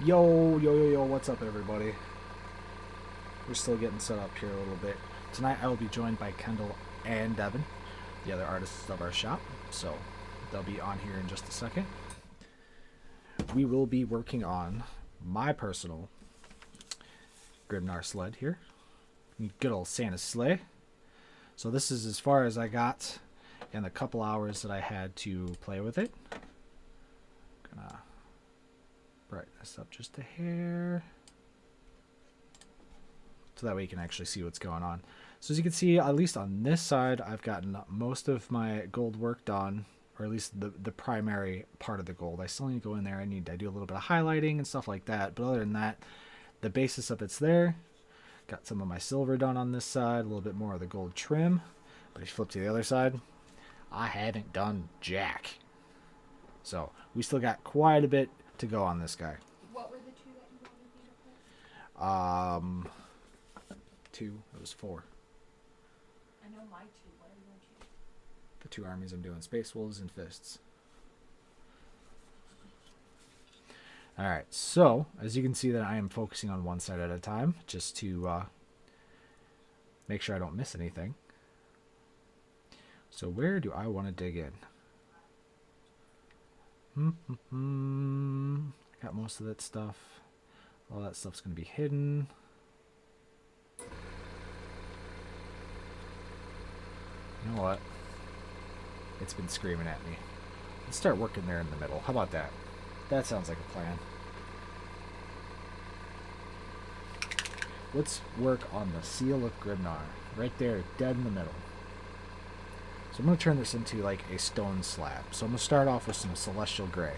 Yo, what's up, everybody? We're still getting set up here a little bit. Tonight I will be joined by Kendall and Devin, the other artists of our shop, so they'll be on here in just a second. We will be working on my personal Grimnar sled here. Good old Santa's sleigh. So this is as far as I got in the couple hours that I had to play with it. Gonna brighten this up just a hair so that way you can actually see what's going on. So as you can see, at least on this side, I've gotten most of my gold work done, or at least the primary part of the gold. I still need to go in there. I do a little bit of highlighting and stuff like that, but other than that, the basis of it's there. Got some of my silver done on this side, a little bit more of the gold trim. But if you flip to the other side, I haven't done jack. So we still got quite a bit to go on this guy. What were the two that you wanted me to put? 2. It was 4. I know my two. What are your two? The 2 armies I'm doing: Space Wolves and Fists. Alright, so as you can see that I am focusing on one side at a time, just to make sure I don't miss anything. So where do I want to dig in? I got most of that stuff. All that stuff's going to be hidden. You know what? It's been screaming at me. Let's start working there in the middle. How about that? That sounds like a plan. Let's work on the seal of Grimnar. Right there, dead in the middle. So I'm going to turn this into like a stone slab. So I'm going to start off with some celestial gray.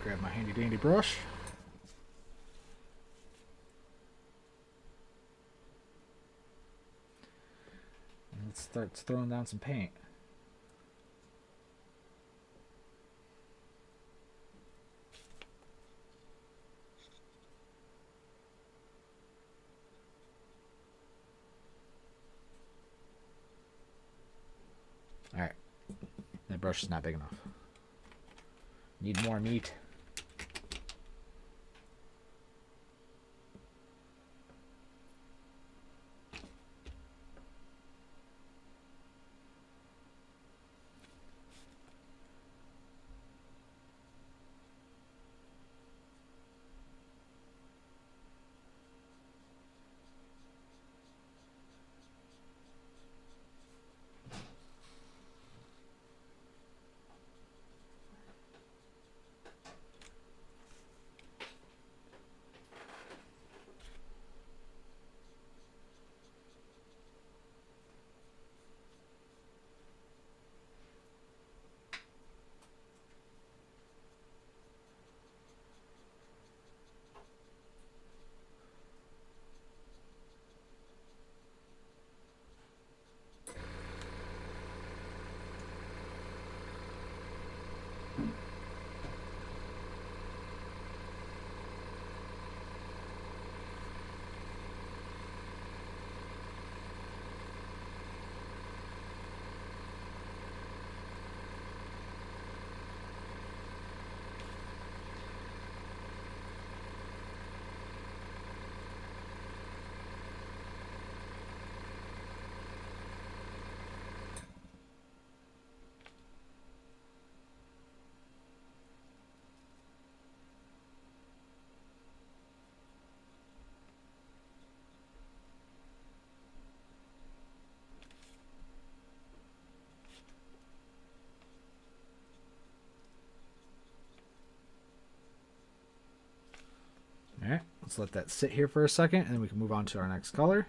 Grab my handy dandy brush. And let's start throwing down some paint. Alright. That brush is not big enough. Need more meat. Alright, let's let that sit here for a second and then we can move on to our next color.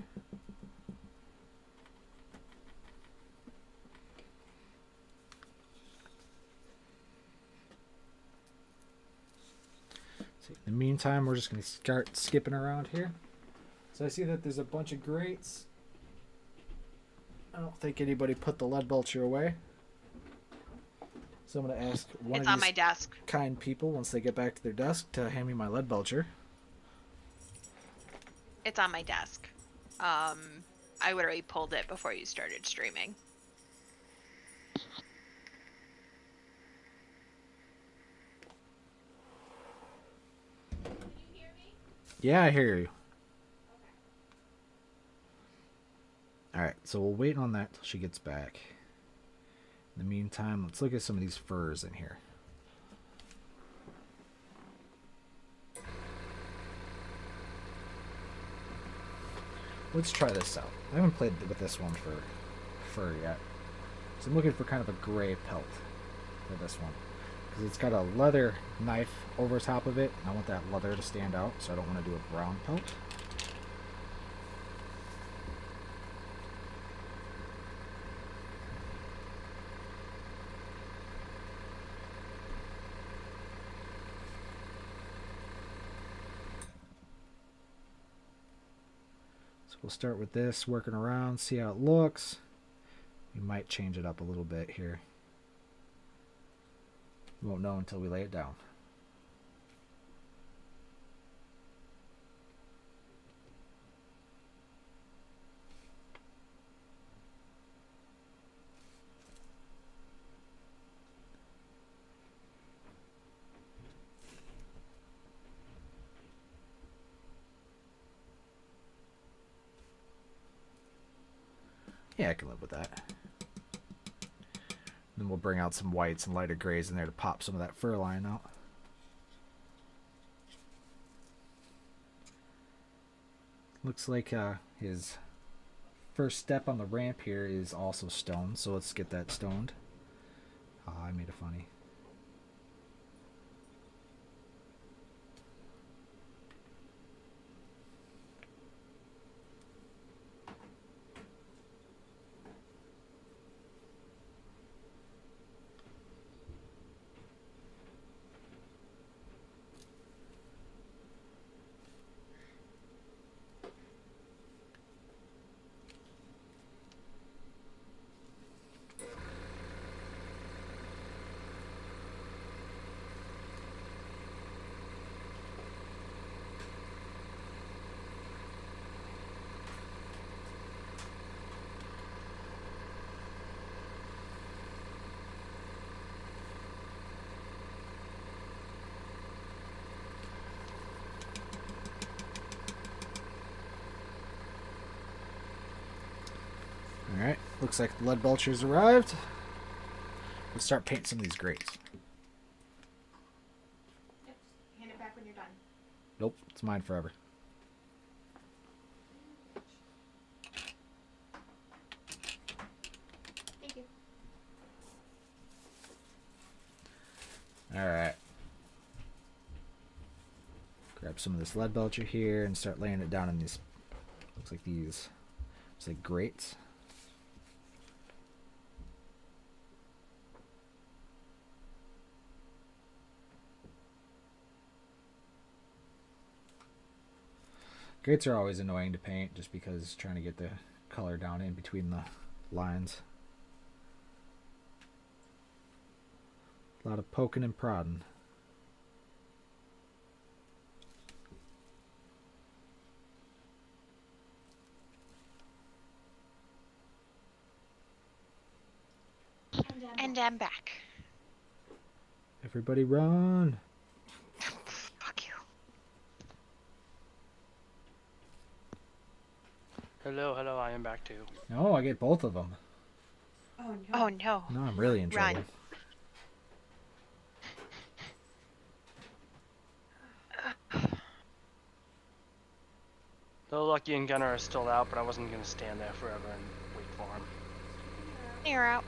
So in the meantime, we're just going to start skipping around here. So I see that there's a bunch of grates. I don't think anybody put the lead belcher away. So I'm going to ask one It's of on these my desk. kind people, once they get back to their desk, to hand me my lead belcher. It's on my desk. I would already pulled it before you started streaming. Yeah, I hear you. Okay. Alright, so we'll wait on that till she gets back. In the meantime, let's look at some of these furs in here. Let's try this out. I haven't played with this one for fur yet. So I'm looking for kind of a gray pelt for this one. Because it's got a leather knife over top of it. And I want that leather to stand out, so I don't want to do a brown pelt. So we'll start with this, working around, see how it looks. We might change it up a little bit here. We won't know until we lay it down. Yeah, I can live with that. Then we'll bring out some whites and lighter grays in there to pop some of that fur line out. Looks like his first step on the ramp here is also stone, so let's get that stoned. I made a funny. Alright, looks like the lead belcher's arrived. Let's start painting some of these grates. Yep, just hand it back when you're done. Nope, it's mine forever. Thank you. Alright. Grab some of this lead belcher here and start laying it down in these, looks like these, it's like grates. Grates are always annoying to paint just because trying to get the color down in between the lines. A lot of poking and prodding. And I'm back. Everybody run! Fuck you. Hello, hello, I am back too. No, I get both of them. Oh no. Oh no. No, I'm really in trouble. Run. The Lucky and Gunner are still out, but I wasn't gonna stand there forever and wait for them. You're out.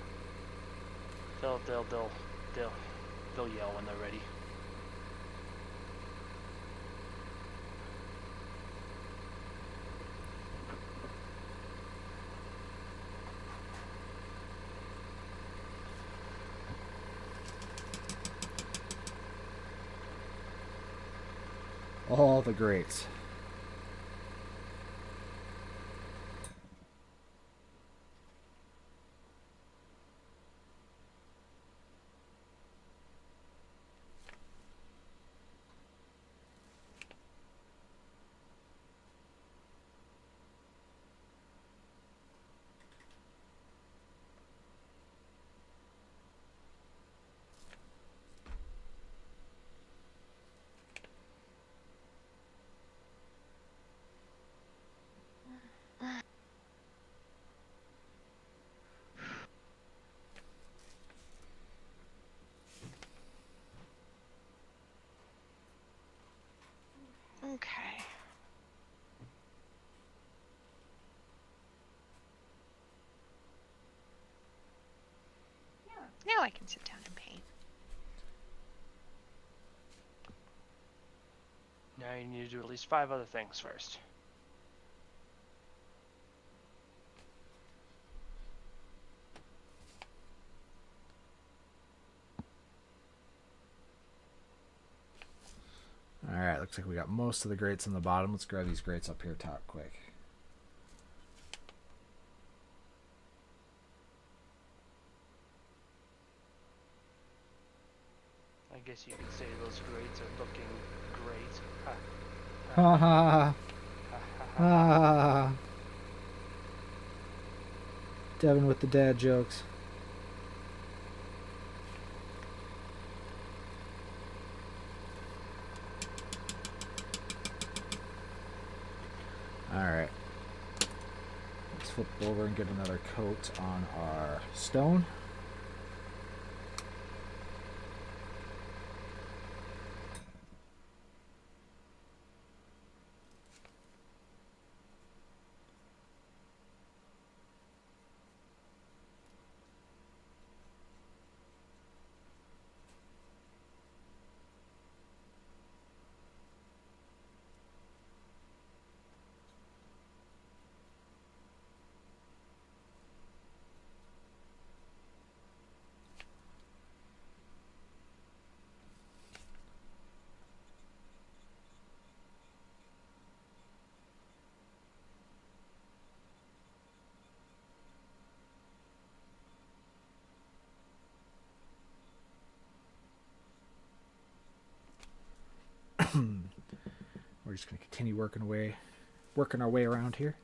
They'll yell when they're ready. All the greats. Now I can sit down and paint. Now you need to do at least 5 other things first. Alright, looks like we got most of the grates on the bottom. Let's grab these grates up here top quick. I guess you could say those grates are looking great. Ha. Ha ha Ha, ha, ha. ha. Devin with the dad jokes. Alright. Let's flip over and get another coat on our stone. We're just going to continue working our way around here.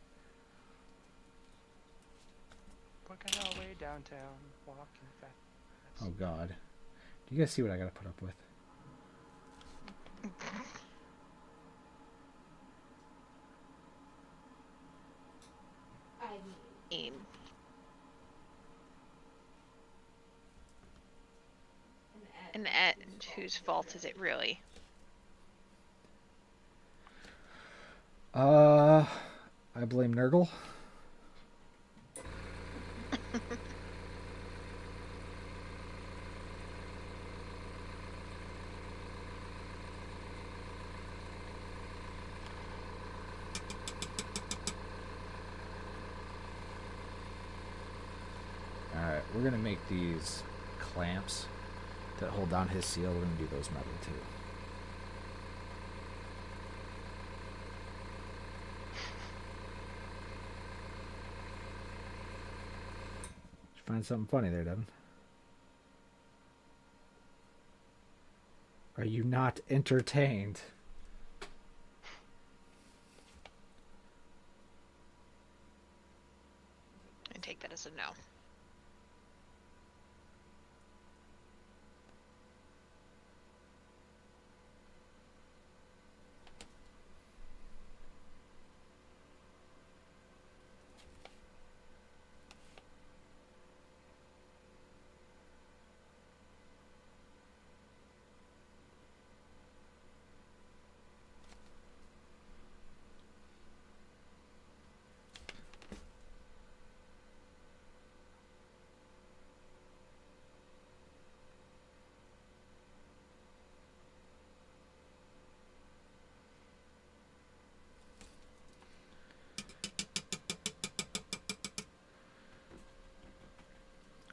Working our way downtown, walking fast. Oh God, do you guys see what I got to put up with? I mean, And at whose fault is it really? I blame Nurgle. Alright, we're gonna make these clamps that hold down his seal. We're gonna do those metal too. Did you find something funny there, Devin? Are you not entertained? I take that as a no.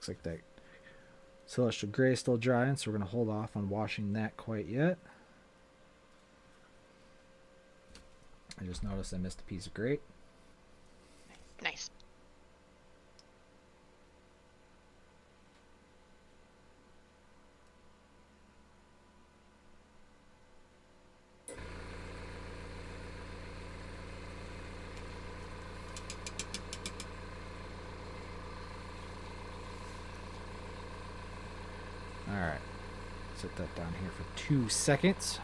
Looks like that celestial gray is still drying, so we're going to hold off on washing that quite yet. I just noticed I missed a piece of grate. Nice. Alright. Set that down here for 2 seconds.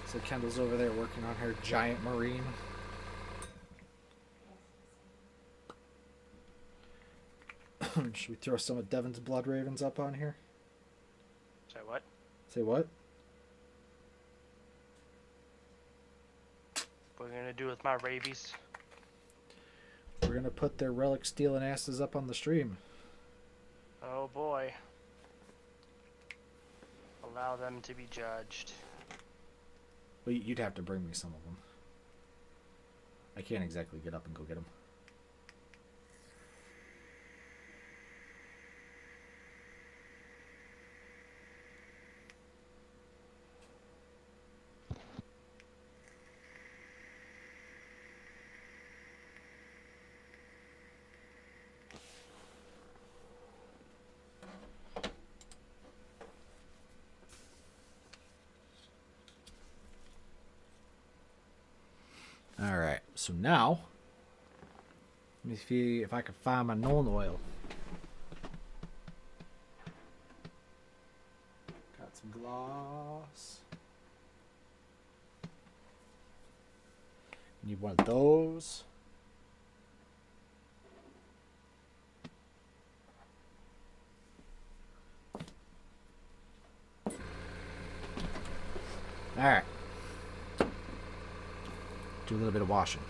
So Kendall's over there working on her giant marine. Should we throw some of Devin's blood ravens up on here? Sorry, what? Say what? What are you gonna do with my rabies? We're gonna put their relic stealing asses up on the stream. Oh boy. Allow them to be judged. Well, you'd have to bring me some of them. I can't exactly get up and go get them. Alright, so now, let me see if I can find my known oil. Got some gloss. Need one of those. Alright. Do a little bit of washing.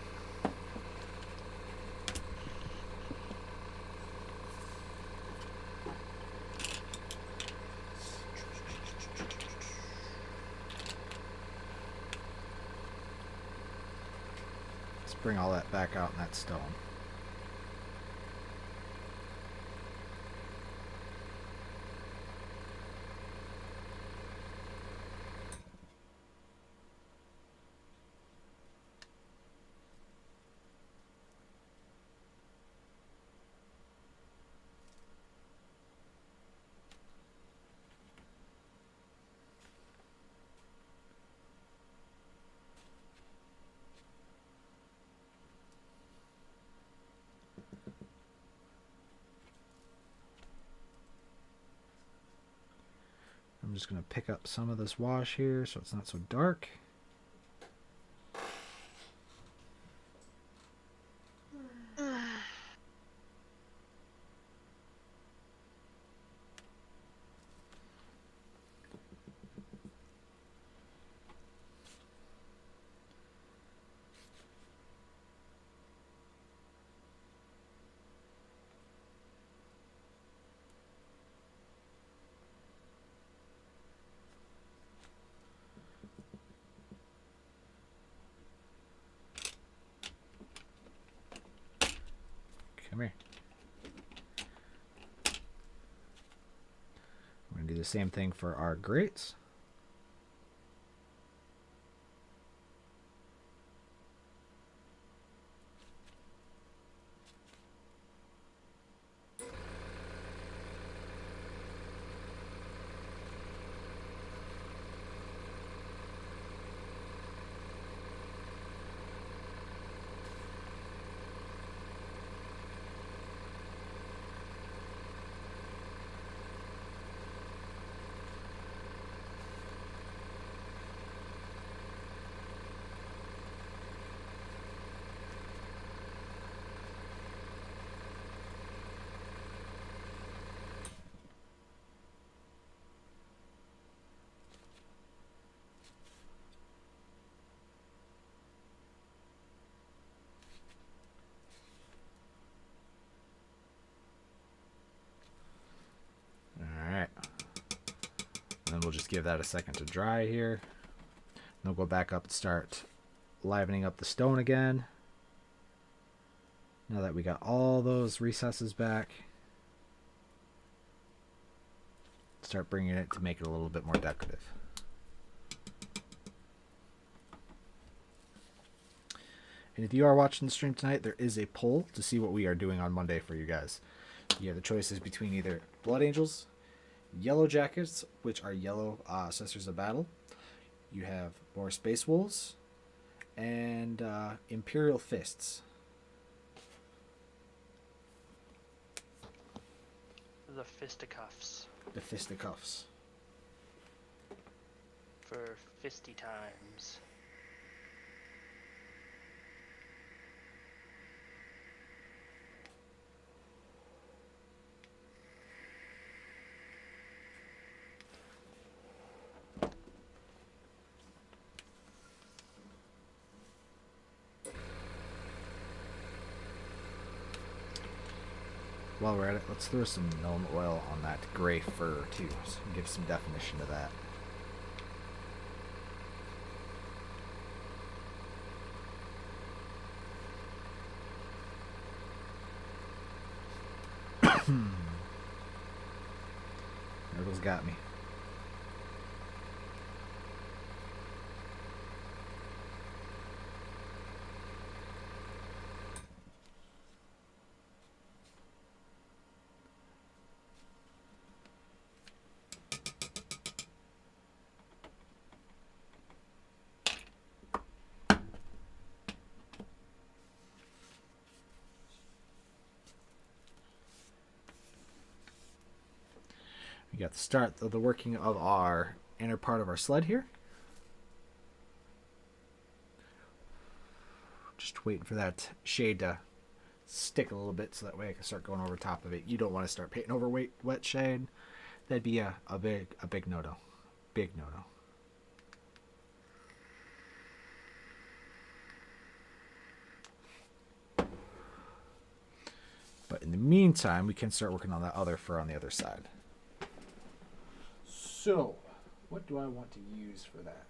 Let's bring all that back out in that stone. I'm just going to pick up some of this wash here so it's not so dark. Come here. We're going to do the same thing for our grates. And we'll just give that a second to dry here. Then we'll go back up and start livening up the stone again. Now that we got all those recesses back, start bringing it to make it a little bit more decorative. And if you are watching the stream tonight, there is a poll to see what we are doing on Monday for you guys. You have the choices between either Blood Angels, Yellow Jackets, which are yellow Sisters of Battle. You have more Space Wolves, and Imperial Fists. The fisticuffs. The fisticuffs. For fisty times. while we're at it, let's throw some gnome oil on that gray fur too, so give some definition to that. Nurgle's got me. We got the start of the working of our inner part of our sled here. Just waiting for that shade to stick a little bit so that way I can start going over top of it. You don't want to start painting over wet shade. That'd be a big no-no. Big no-no. But in the meantime, we can start working on that other fur on the other side. So, what do I want to use for that?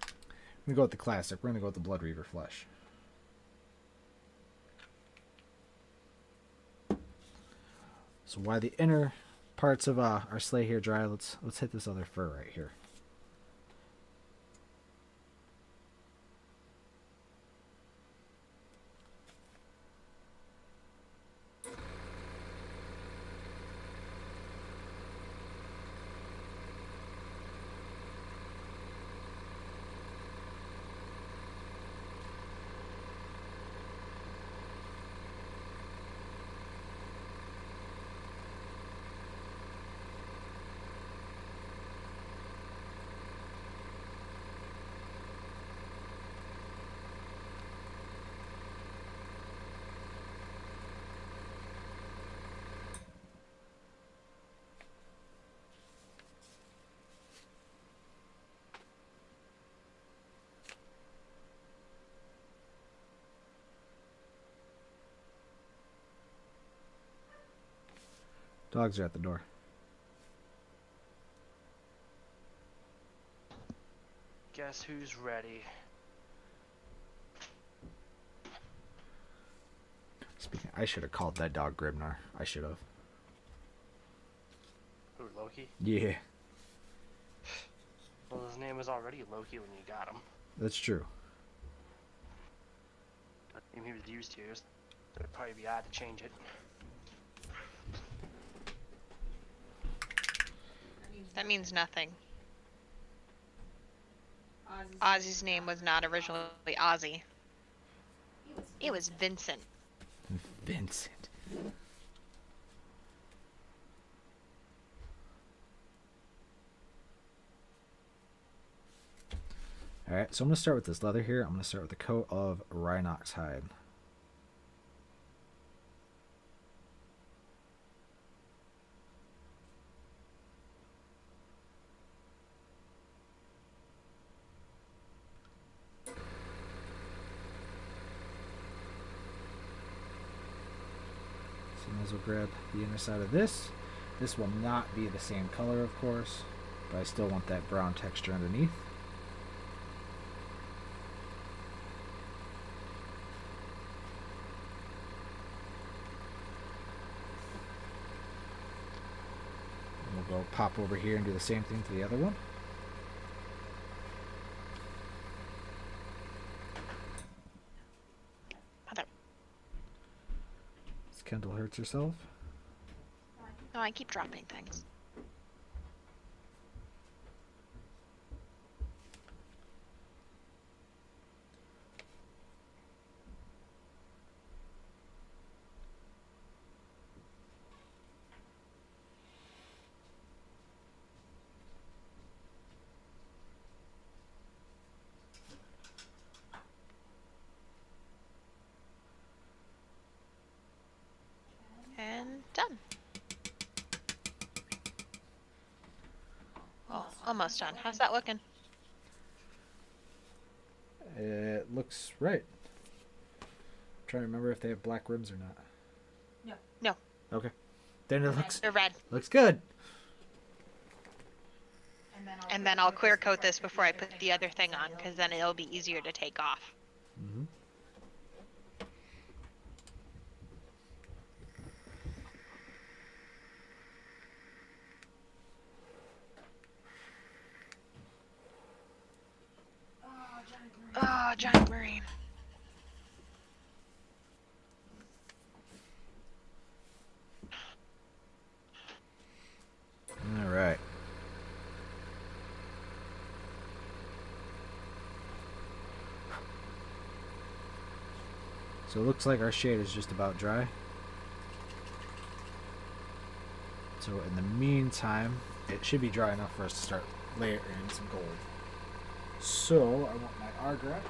I'm going to go with the classic. We're going to go with the Blood Reaver flesh. So while the inner parts of our sleigh here dry, let's hit this other fur right here. Dogs are at the door. Guess who's ready? Speaking, I should have called that dog Grimnar. I should have. Who, Loki? Yeah, Well, his name was already Loki when you got him. that's true. The name he was used to, so it'd probably be odd to change it. That means nothing. Ozzy's name was not originally Ozzy. It was Vincent. Vincent. Alright, so I'm going to start with this leather here. I'm going to start with a coat of Rhinox hide. So I might as well grab the inner side of this. This will not be the same color, of course, but I still want that brown texture underneath. And we'll go pop over here and do the same thing to the other one. Mother. As Kendall hurts herself. No, I keep dropping things. And done. Oh, almost done. How's that looking? That looks right. I'm trying to remember if they have black rims or not. No, Okay. Then it they're red. looks good. And then I'll clear coat this before I put the other thing on, because then it'll be easier to take off. Mm-hmm. Oh, giant marine. All right. So it looks like our shade is just about dry. So in the meantime, it should be dry enough for us to start layering some gold. So I want my Argrax.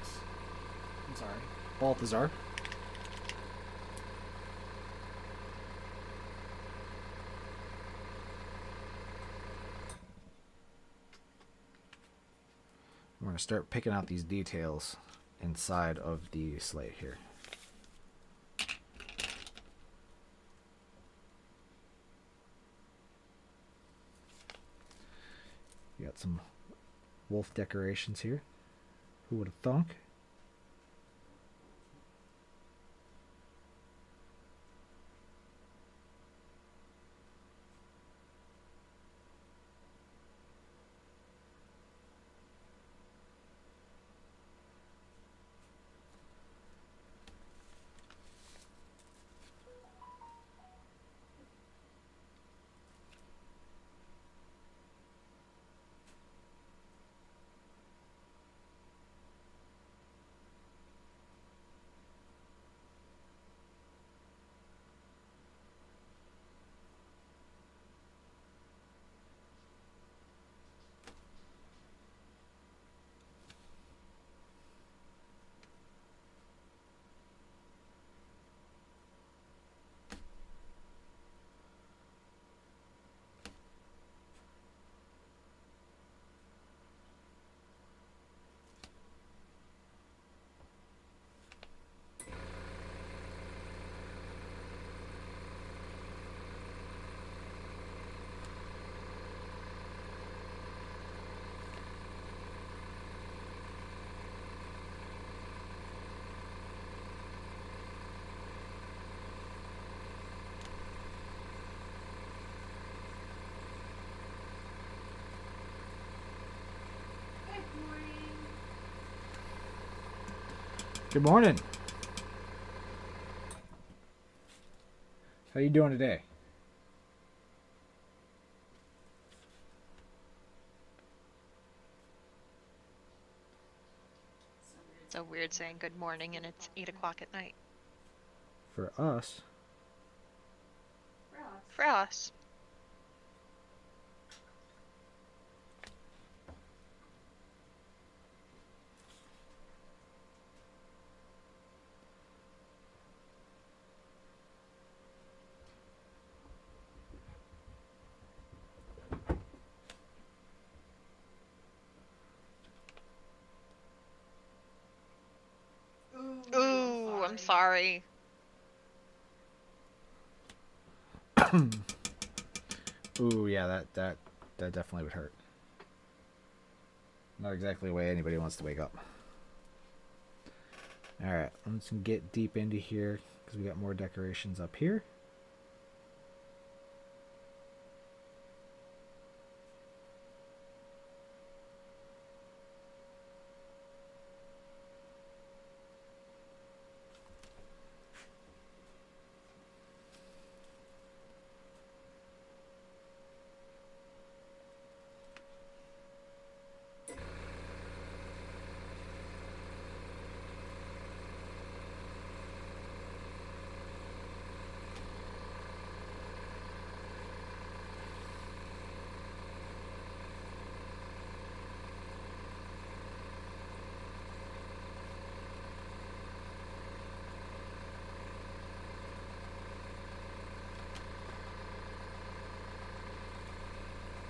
I'm sorry, Balthazar. We're going to start picking out these details inside of the sleigh here. You got some wolf decorations here. Who would have thunk? Good morning. How you doing today? So weird saying good morning and it's 8 o'clock at night. For us, For us. Ooh, I'm sorry. ooh, yeah, that definitely would hurt. Not exactly the way anybody wants to wake up. All right, let's get deep into here because we got more decorations up here.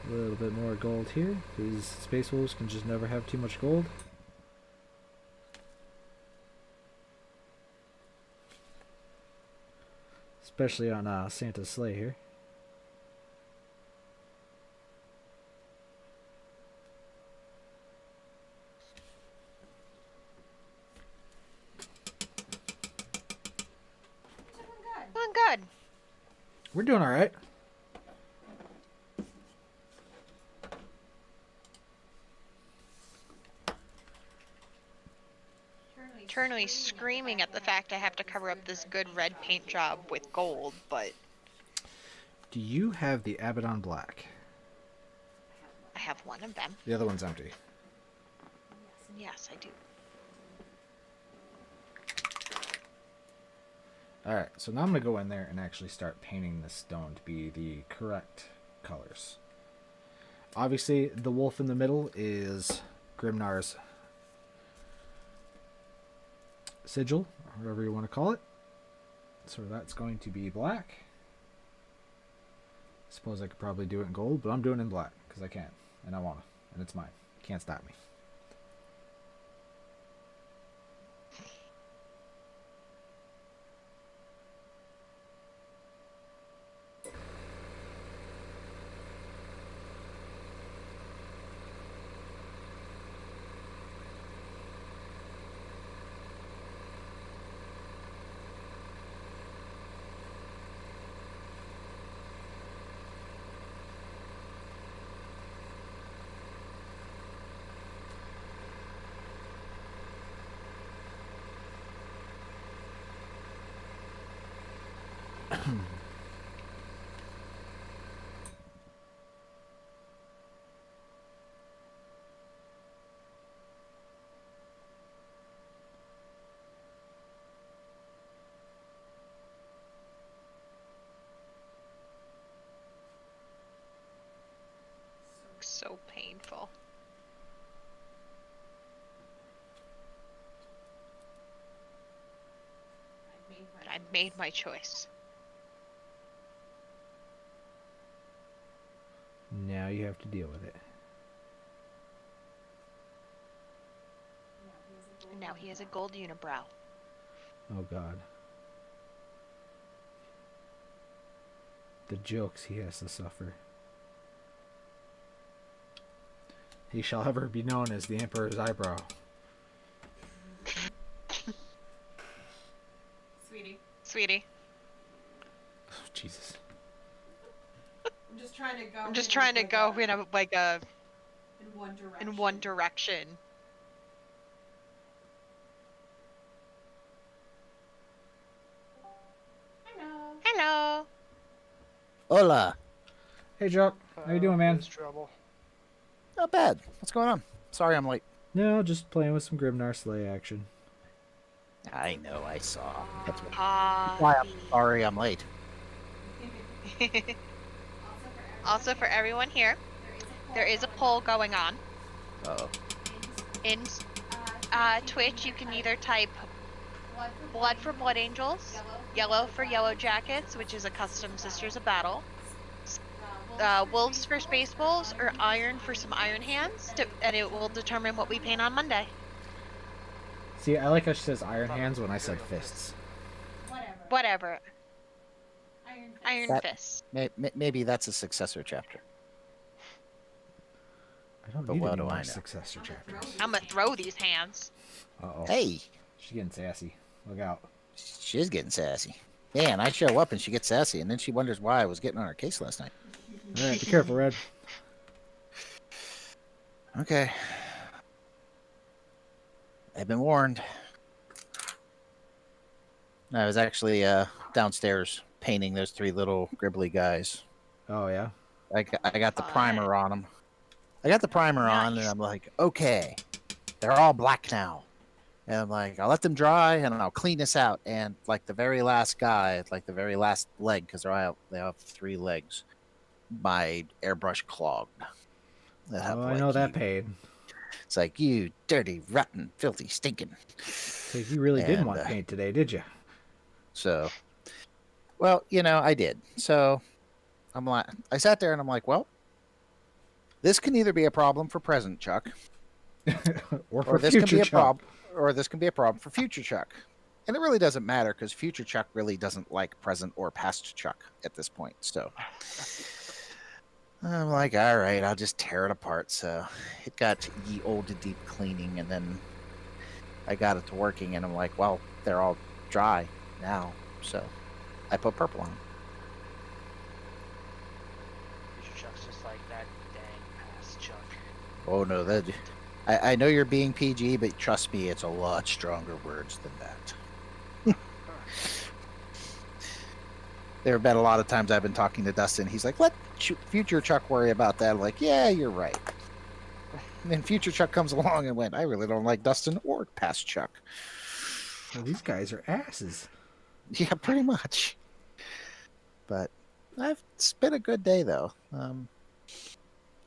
A little bit more gold here. These space wolves can just never have too much gold. Especially on Santa's sleigh here. Doing good. We're doing all right. Eternally screaming at the fact I have to cover up this good red paint job with gold, but Do you have the Abaddon Black? I have one of them. The other one's empty. Yes, I do. Alright, so now I'm going to go in there and actually start painting this stone to be the correct colors. Obviously, the wolf in the middle is Grimnars' sigil, or whatever you want to call it. So that's going to be black. Suppose I could probably do it in gold, but I'm doing it in black because I can, and I want to, and it's mine. Can't stop me. So painful. But I made my choice. Now you have to deal with it. And now he has a gold unibrow. Oh God. The jokes he has to suffer. He shall ever be known as the Emperor's eyebrow. Sweetie. Oh, Jesus. I'm just trying to go. I'm just trying to go in a in one direction. Hello. Hello. Hola. Hey, Jock. How you doing, man? There's trouble. Not bad. What's going on? Sorry I'm late. No, just playing with some Grimnar Sleigh action. I know, I saw. That's Ah. why I'm sorry I'm late. Also for everyone here, there is a poll going on. Uh-oh. In Twitch, you can either type blood for Blood Angels, yellow for Yellow Jackets, which is a custom Sisters of Battle, wolves for Spaceballs, or iron for some Iron Hands, and it will determine what we paint on Monday. See, I like how she says iron hands when I said fists. Whatever. Iron That- Fists. Maybe that's a successor chapter. I don't But need what any do more I know? successor chapters. I'm gonna throw these hands. Uh-oh. Hey, She's getting sassy. Look out. she's getting sassy. Yeah, and I show up and she gets sassy, and then she wonders why I was getting on her case last night. Alright, be careful, Red. Okay. I've been warned. I was actually downstairs painting those three little gribbly guys. Oh, yeah? I got the primer on them. I got the primer on, and Nice. I'm like, okay, they're all black now. And I'm like, I'll let them dry, and I'll clean this out. And like the very last guy, like the very last leg, because they have 3 legs, my airbrush clogged. Oh, I know that pain. It's like, you dirty, rotten, filthy, stinking. So you really didn't And, want paint today, did you? So, well, I did. So I'm like, I sat there and I'm like, well, this can either be a problem for present Chuck, or or for this can future be a Chuck. problem, or this can be a problem for future Chuck. And it really doesn't matter because future Chuck really doesn't like present or past Chuck at this point. So I'm like, all right, I'll just tear it apart. So it got ye old deep cleaning, and then I got it to working, and I'm like, well, they're all dry now. So I put purple on them. Future Chuck's just like that dang past Chuck. Oh no, I know you're being PG, but trust me, it's a lot stronger words than that. There have been a lot of times I've been talking to Dustin. He's like, let future Chuck worry about that. I'm like, yeah, you're right. And then future Chuck comes along and went, I really don't like Dustin or past Chuck. Well, these guys are asses. Yeah, pretty much. But it's been a good day, though.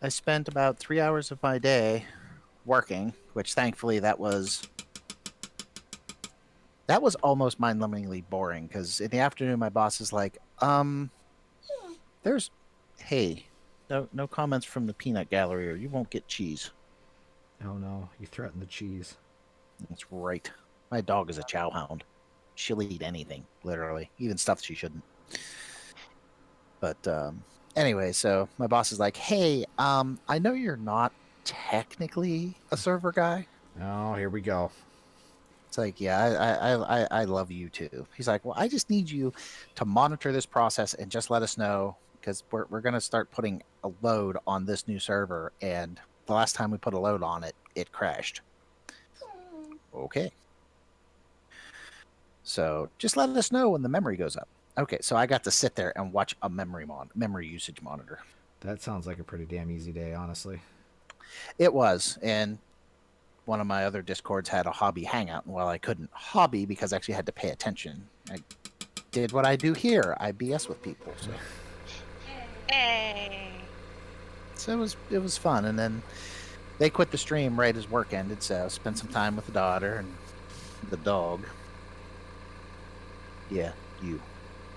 I spent about 3 hours of my day working, which thankfully that was almost mind-numbingly boring, because in the afternoon my boss is like, hey, no comments from the peanut gallery or you won't get cheese. Oh no, you threatened the cheese. That's right. My dog is a chow hound. She'll eat anything, literally, even stuff she shouldn't. But anyway, so my boss is like, hey, I know you're not technically a server guy. Oh, here we go. It's like, yeah, I love you too. He's like, well, I just need you to monitor this process and just let us know, because we're going to start putting a load on this new server. And the last time we put a load on it, it crashed. Okay. So just let us know when the memory goes up. Okay, so I got to sit there and watch a memory usage monitor. That sounds like a pretty damn easy day, honestly. It was, and one of my other Discords had a hobby hangout, and while I couldn't hobby because I actually had to pay attention, I did what I do here. I BS with people. So, Hey. so it was fun, and then they quit the stream right as work ended, so I spent some time with the daughter and the dog. Yeah, you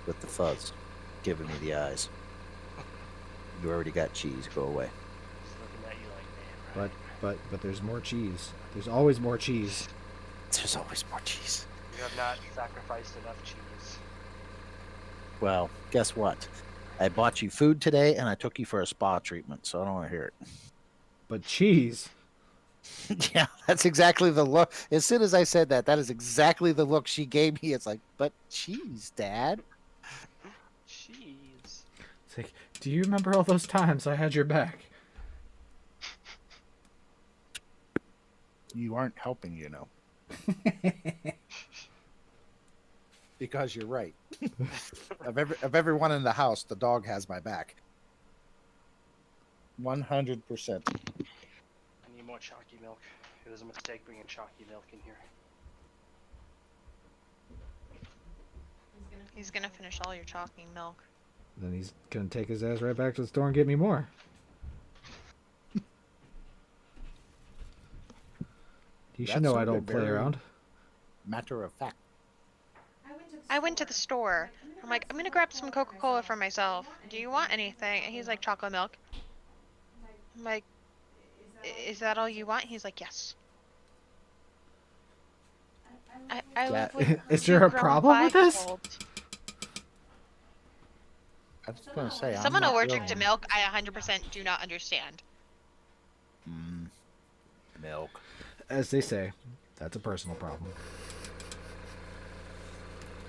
with the fuzz giving me the eyes. You already got cheese. Go away. He's looking at you like, man, right? But there's more cheese. There's always more cheese. There's always more cheese. You have not sacrificed enough cheese. Well, guess what? I bought you food today, and I took you for a spa treatment, so I don't want to hear it. But cheese. Yeah, that's exactly the look. As soon as I said that, that is exactly the look she gave me. It's like, but cheese, Dad. Cheese. It's like, do you remember all those times I had your back? You aren't helping, you know. Because you're right. of everyone in the house, the dog has my back. 100%. I need more chalky milk. It was a mistake bringing chalky milk in here. He's gonna finish all your chalking milk. Then he's gonna take his ass right back to the store and get me more. You should know I don't play around. Matter of fact. I went to the store. I'm like, I'm gonna grab some Coca-Cola for myself. Do you want anything? And he's like, chocolate milk. I'm like, is that all you want? He's like, yes. I live with Is two there a grown problem with this? 5-year-olds. I was going to say, Someone I'm not allergic to really- milk, I 100% do not understand. Milk. As they say, that's a personal problem.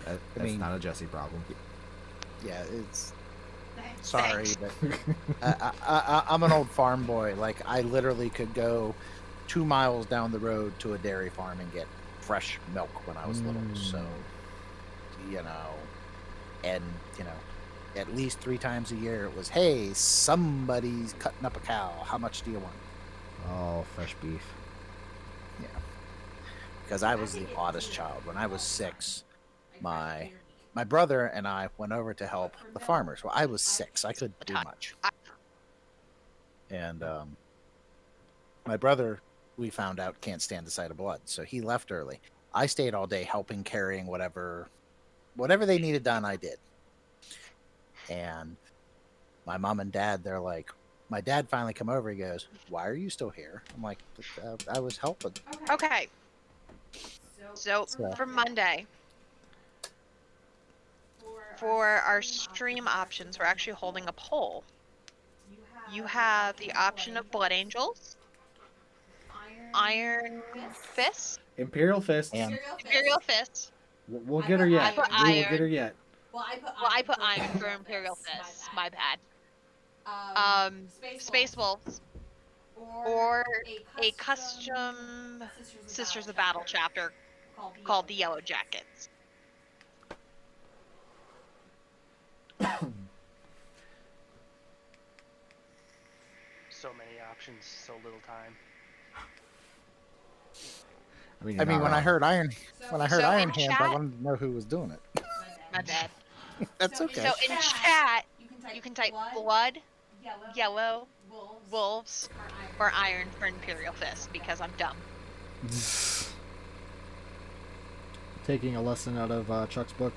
That's mean- not a Jesse problem. Yeah, it's... Sorry, but I'm an old farm boy. Like, I literally could go 2 miles down the road to a dairy farm and get fresh milk when I was little. So, you know, and, you know, at least 3 times a year it was, hey, somebody's cutting up a cow. How much do you want? Oh, fresh beef. Yeah. Because I was the oddest child. When I was 6, my brother and I went over to help the farmers. Well, I was 6. I couldn't do much. And my brother, we found out, can't stand the sight of blood. So he left early. I stayed all day helping, carrying whatever they needed done, I did. And my mom and dad, they're like, my dad finally come over. He goes, why are you still here? I'm like, I was helping. Okay. So, So- for Monday, For our stream options, we're actually holding a poll. You have the option of Blood Angels, Iron Fist, Imperial Fists. And Imperial Fist. We'll get her yet. I put We will iron. get her yet. Well, I put Iron for Imperial Fists. My bad. Space Wolves or a custom Sisters of Battle chapter called the Yellow Jackets. So many options, so little time. I you're mean, not when I wrong. heard Iron So Hands, in I chat- wanted to know who was doing it. My bad. That's okay. So in chat, you can type blood, yellow, wolves, or iron for Imperial Fist because I'm dumb. Taking a lesson out of Chuck's book.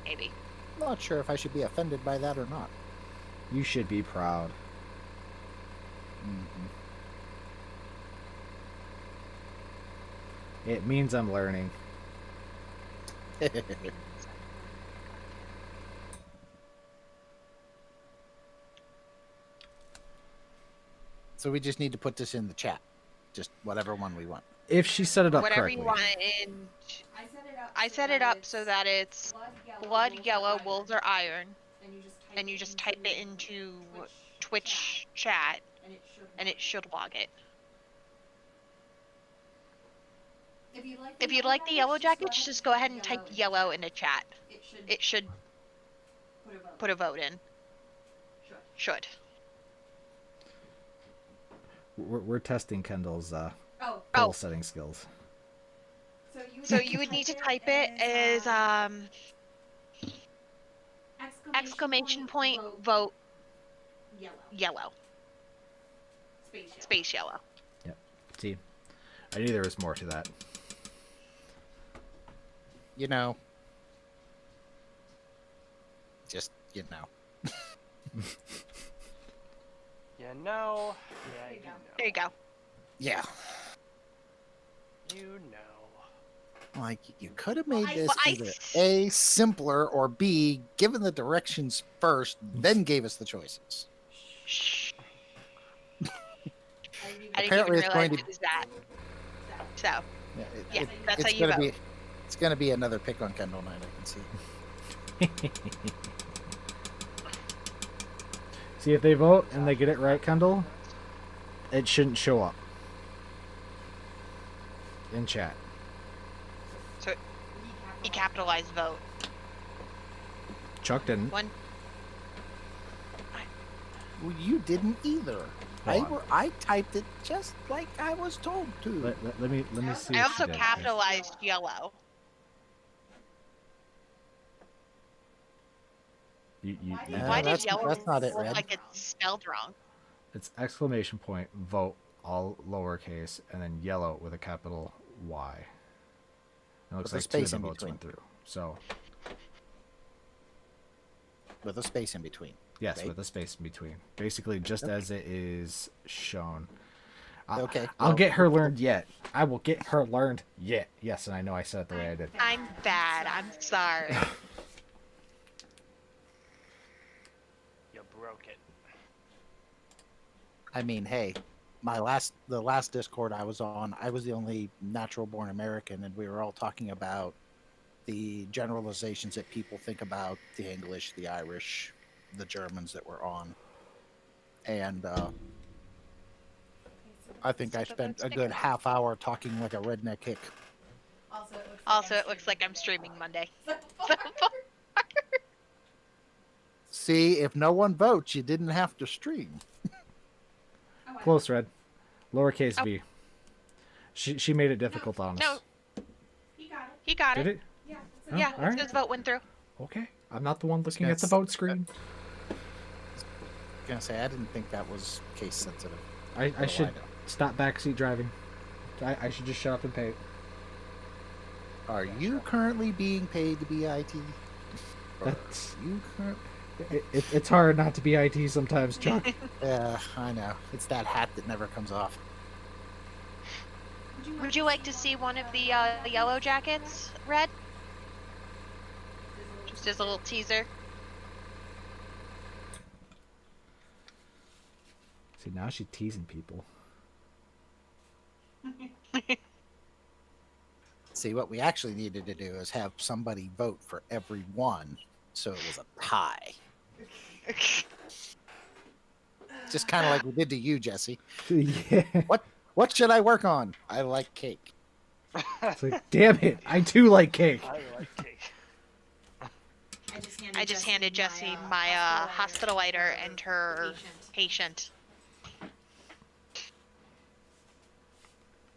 Maybe. Not sure if I should be offended by that or not. You should be proud. Mhm. It means I'm learning. So we just need to put this in the chat. Just whatever one we want. If she set it up Whatever correctly. you want in. I set it up so that it's blood, yellow, wolves, or iron, and you just type it into Twitch chat, and it should log it. If you'd like the yellow jackets, just go ahead and type yellow into chat. It should put a vote in. Should. We're testing Kendall's Oh, goal setting skills. So you would need to type it as exclamation point vote yellow. Space yellow. See, I knew there was more to that. You know. Just, you know. Yeah, no. Yeah, you know. There you go. Yeah. You know. Like, you could have made I- this well, I- either A, simpler, or B, given the directions first, then gave us the choices. Shh. I didn't Apparently even it's realize going to- it was that. So, Yeah, yeah, that's how it's you gonna vote. be. It's gonna be another pick on Kendall night. I can see. See, if they vote and they get it right, Kendall, it shouldn't show up in chat. So, you capitalized vote. Chuck didn't. One. Well, you didn't either. Hold on. I typed it just like I was told to. Let me see. I what also she did. capitalized yellow. Yeah, Why did that's- yellow that's not it, look Red. like it's spelled wrong? It's exclamation point vote all lowercase and then yellow with a capital Y. It looks With a like two of space the in votes between. went through. So With a space in between. yes, Okay. with a space in between, basically just as it is shown. Okay, I'll well- get her learned yet. I will get her learned yet. Yes, and I know I said it the way I did. I'm bad. I'm sorry. You broke it. I mean, hey, the last Discord I was on, I was the only natural born American, and we were all talking about the generalizations that people think about the English, the Irish, the Germans that were on. And I think I spent a good half hour talking like a redneck hick. Also, it looks like I'm streaming Monday. See, if no one votes, you didn't have to stream. Close, Red. Lowercase Oh. v. She made it difficult on us. No, he got Did it. it? Oh, Yeah, all right. his vote went through. Okay. I'm not the one looking at the Yes. vote screen. I was gonna say I didn't think that was case sensitive. I should know. stop backseat driving. I should just shut up and pay. Are you currently being paid to be IT? Or That's- you current? It's hard not to be IT sometimes, Chuck. Yeah, I know. It's that hat that never comes off. Would you like to see one of the yellow jackets, Red? Just as a little teaser. See, now she's teasing people. See, what we actually needed to do is have somebody vote for every one, so it was a tie. Just kind of like we did to you, Jesse. Yeah. What should I work on? I like cake. It's like, damn it, I too like cake. I like cake. I just handed Jessie my hospital lighter and her patient.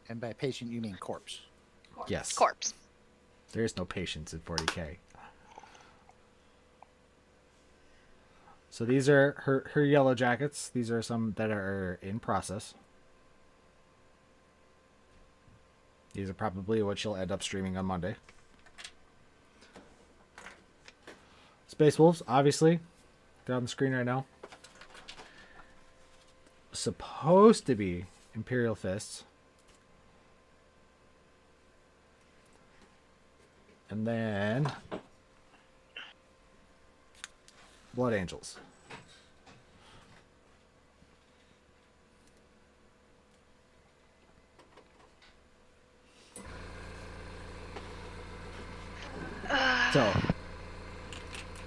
And by patient, you mean corpse. Yes. Corpse. There is no patience in 40K. So these are her yellow jackets. These are some that are in process. These are probably what she'll end up streaming on Monday. Space Wolves, obviously. They're on the screen right now. Supposed to be Imperial Fists. And then Blood Angels.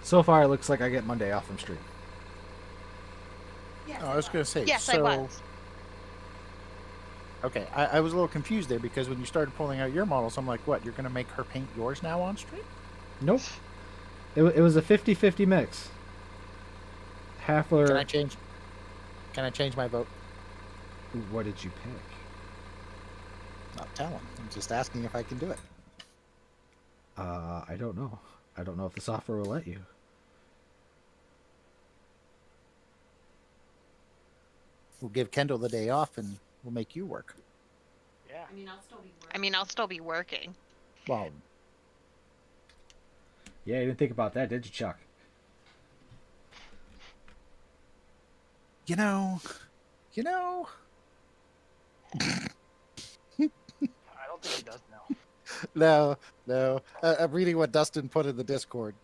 So far it looks like I get Monday off from stream. Oh, I was going to say. Yes, so, I was. Okay, I was a little confused there because when you started pulling out your models, I'm like, what? You're going to make her paint yours now on stream? Nope. It was a 50-50 mix. Half or... Can I change my vote? What did you pick? Not telling. I'm just asking if I can do it. I don't know. I don't know if the software will let you. We'll give Kendall the day off and we'll make you work. Yeah. I mean, I'll still be working. Well, Yeah, you didn't think about that, did you, Chuck? you know. I don't think he does now. No. I'm reading what Dustin put in the Discord.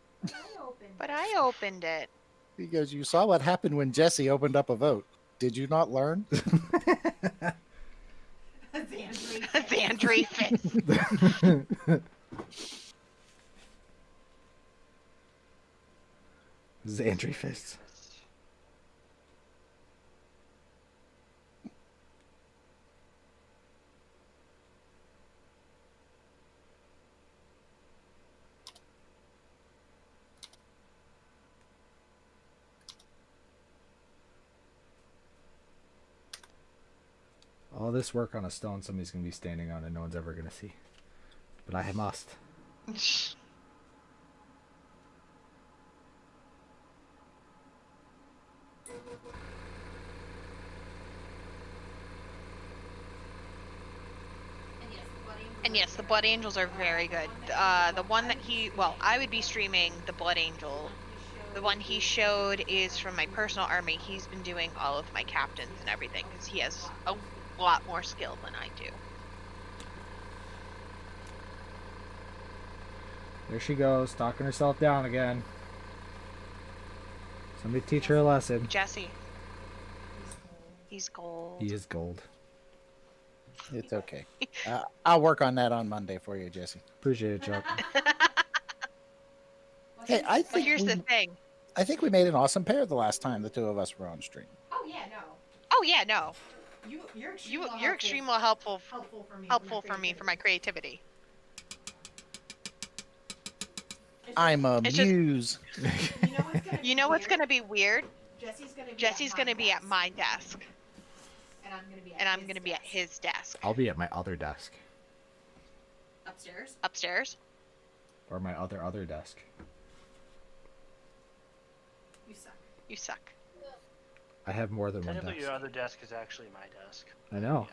But I opened it. He goes, you saw what happened when Jesse opened up a vote. Did you not learn? Xandri Fist. Xandri Fists. All this work on a stone somebody's going to be standing on and no one's ever going to see. But I must. And yes, the Blood Angels are very good. The one that I would be streaming the Blood Angel. The one he showed is from my personal army. He's been doing all of my captains and everything because he has a lot more skill than I do. There she goes, talking herself down again. Somebody teach her a lesson. Jesse. He's gold. He is gold. It's okay. I'll work on that on Monday for you, Jesse. Appreciate it, Chuck. Hey, I Well, think here's the thing. I think we made an awesome pair the last time the two of us were on stream. Oh yeah, no. Oh yeah, no. You're extremely helpful helpful for me for my creativity. I'm a It's just- muse. You know what's gonna be weird? Jesse's gonna be at my desk, and and I'm gonna be at his desk I'll be at my other desk. upstairs. Or my other desk. You suck. I have more than one Technically, desk. your other desk is actually my desk. I know.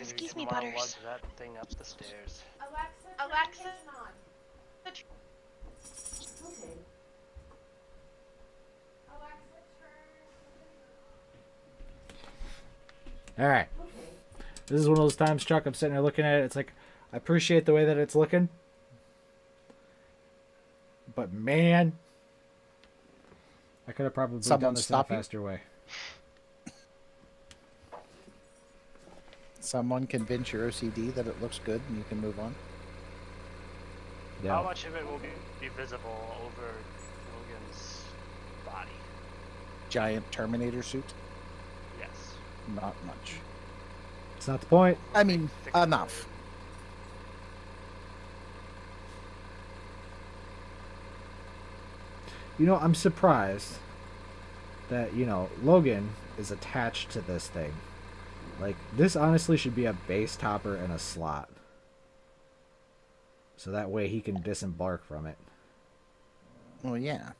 Excuse me, Mom Butters. lugged that thing up the stairs. Alexa. Okay. All right. This is one of those times, Chuck, I'm sitting there looking at it. It's like, I appreciate the way that it's looking. But, man, I could have probably Someone done this in a stop you? faster way. Someone convince your OCD that it looks good and you can move on. Yeah. How much of it will be visible over Logan's body? Giant Terminator suit? Yes. Not much. It's not the point. I mean, Thick enough. You know, I'm surprised that, you know, Logan is attached to this thing. Like, this honestly should be a base topper and a slot. So that way he can disembark from it. Well, yeah.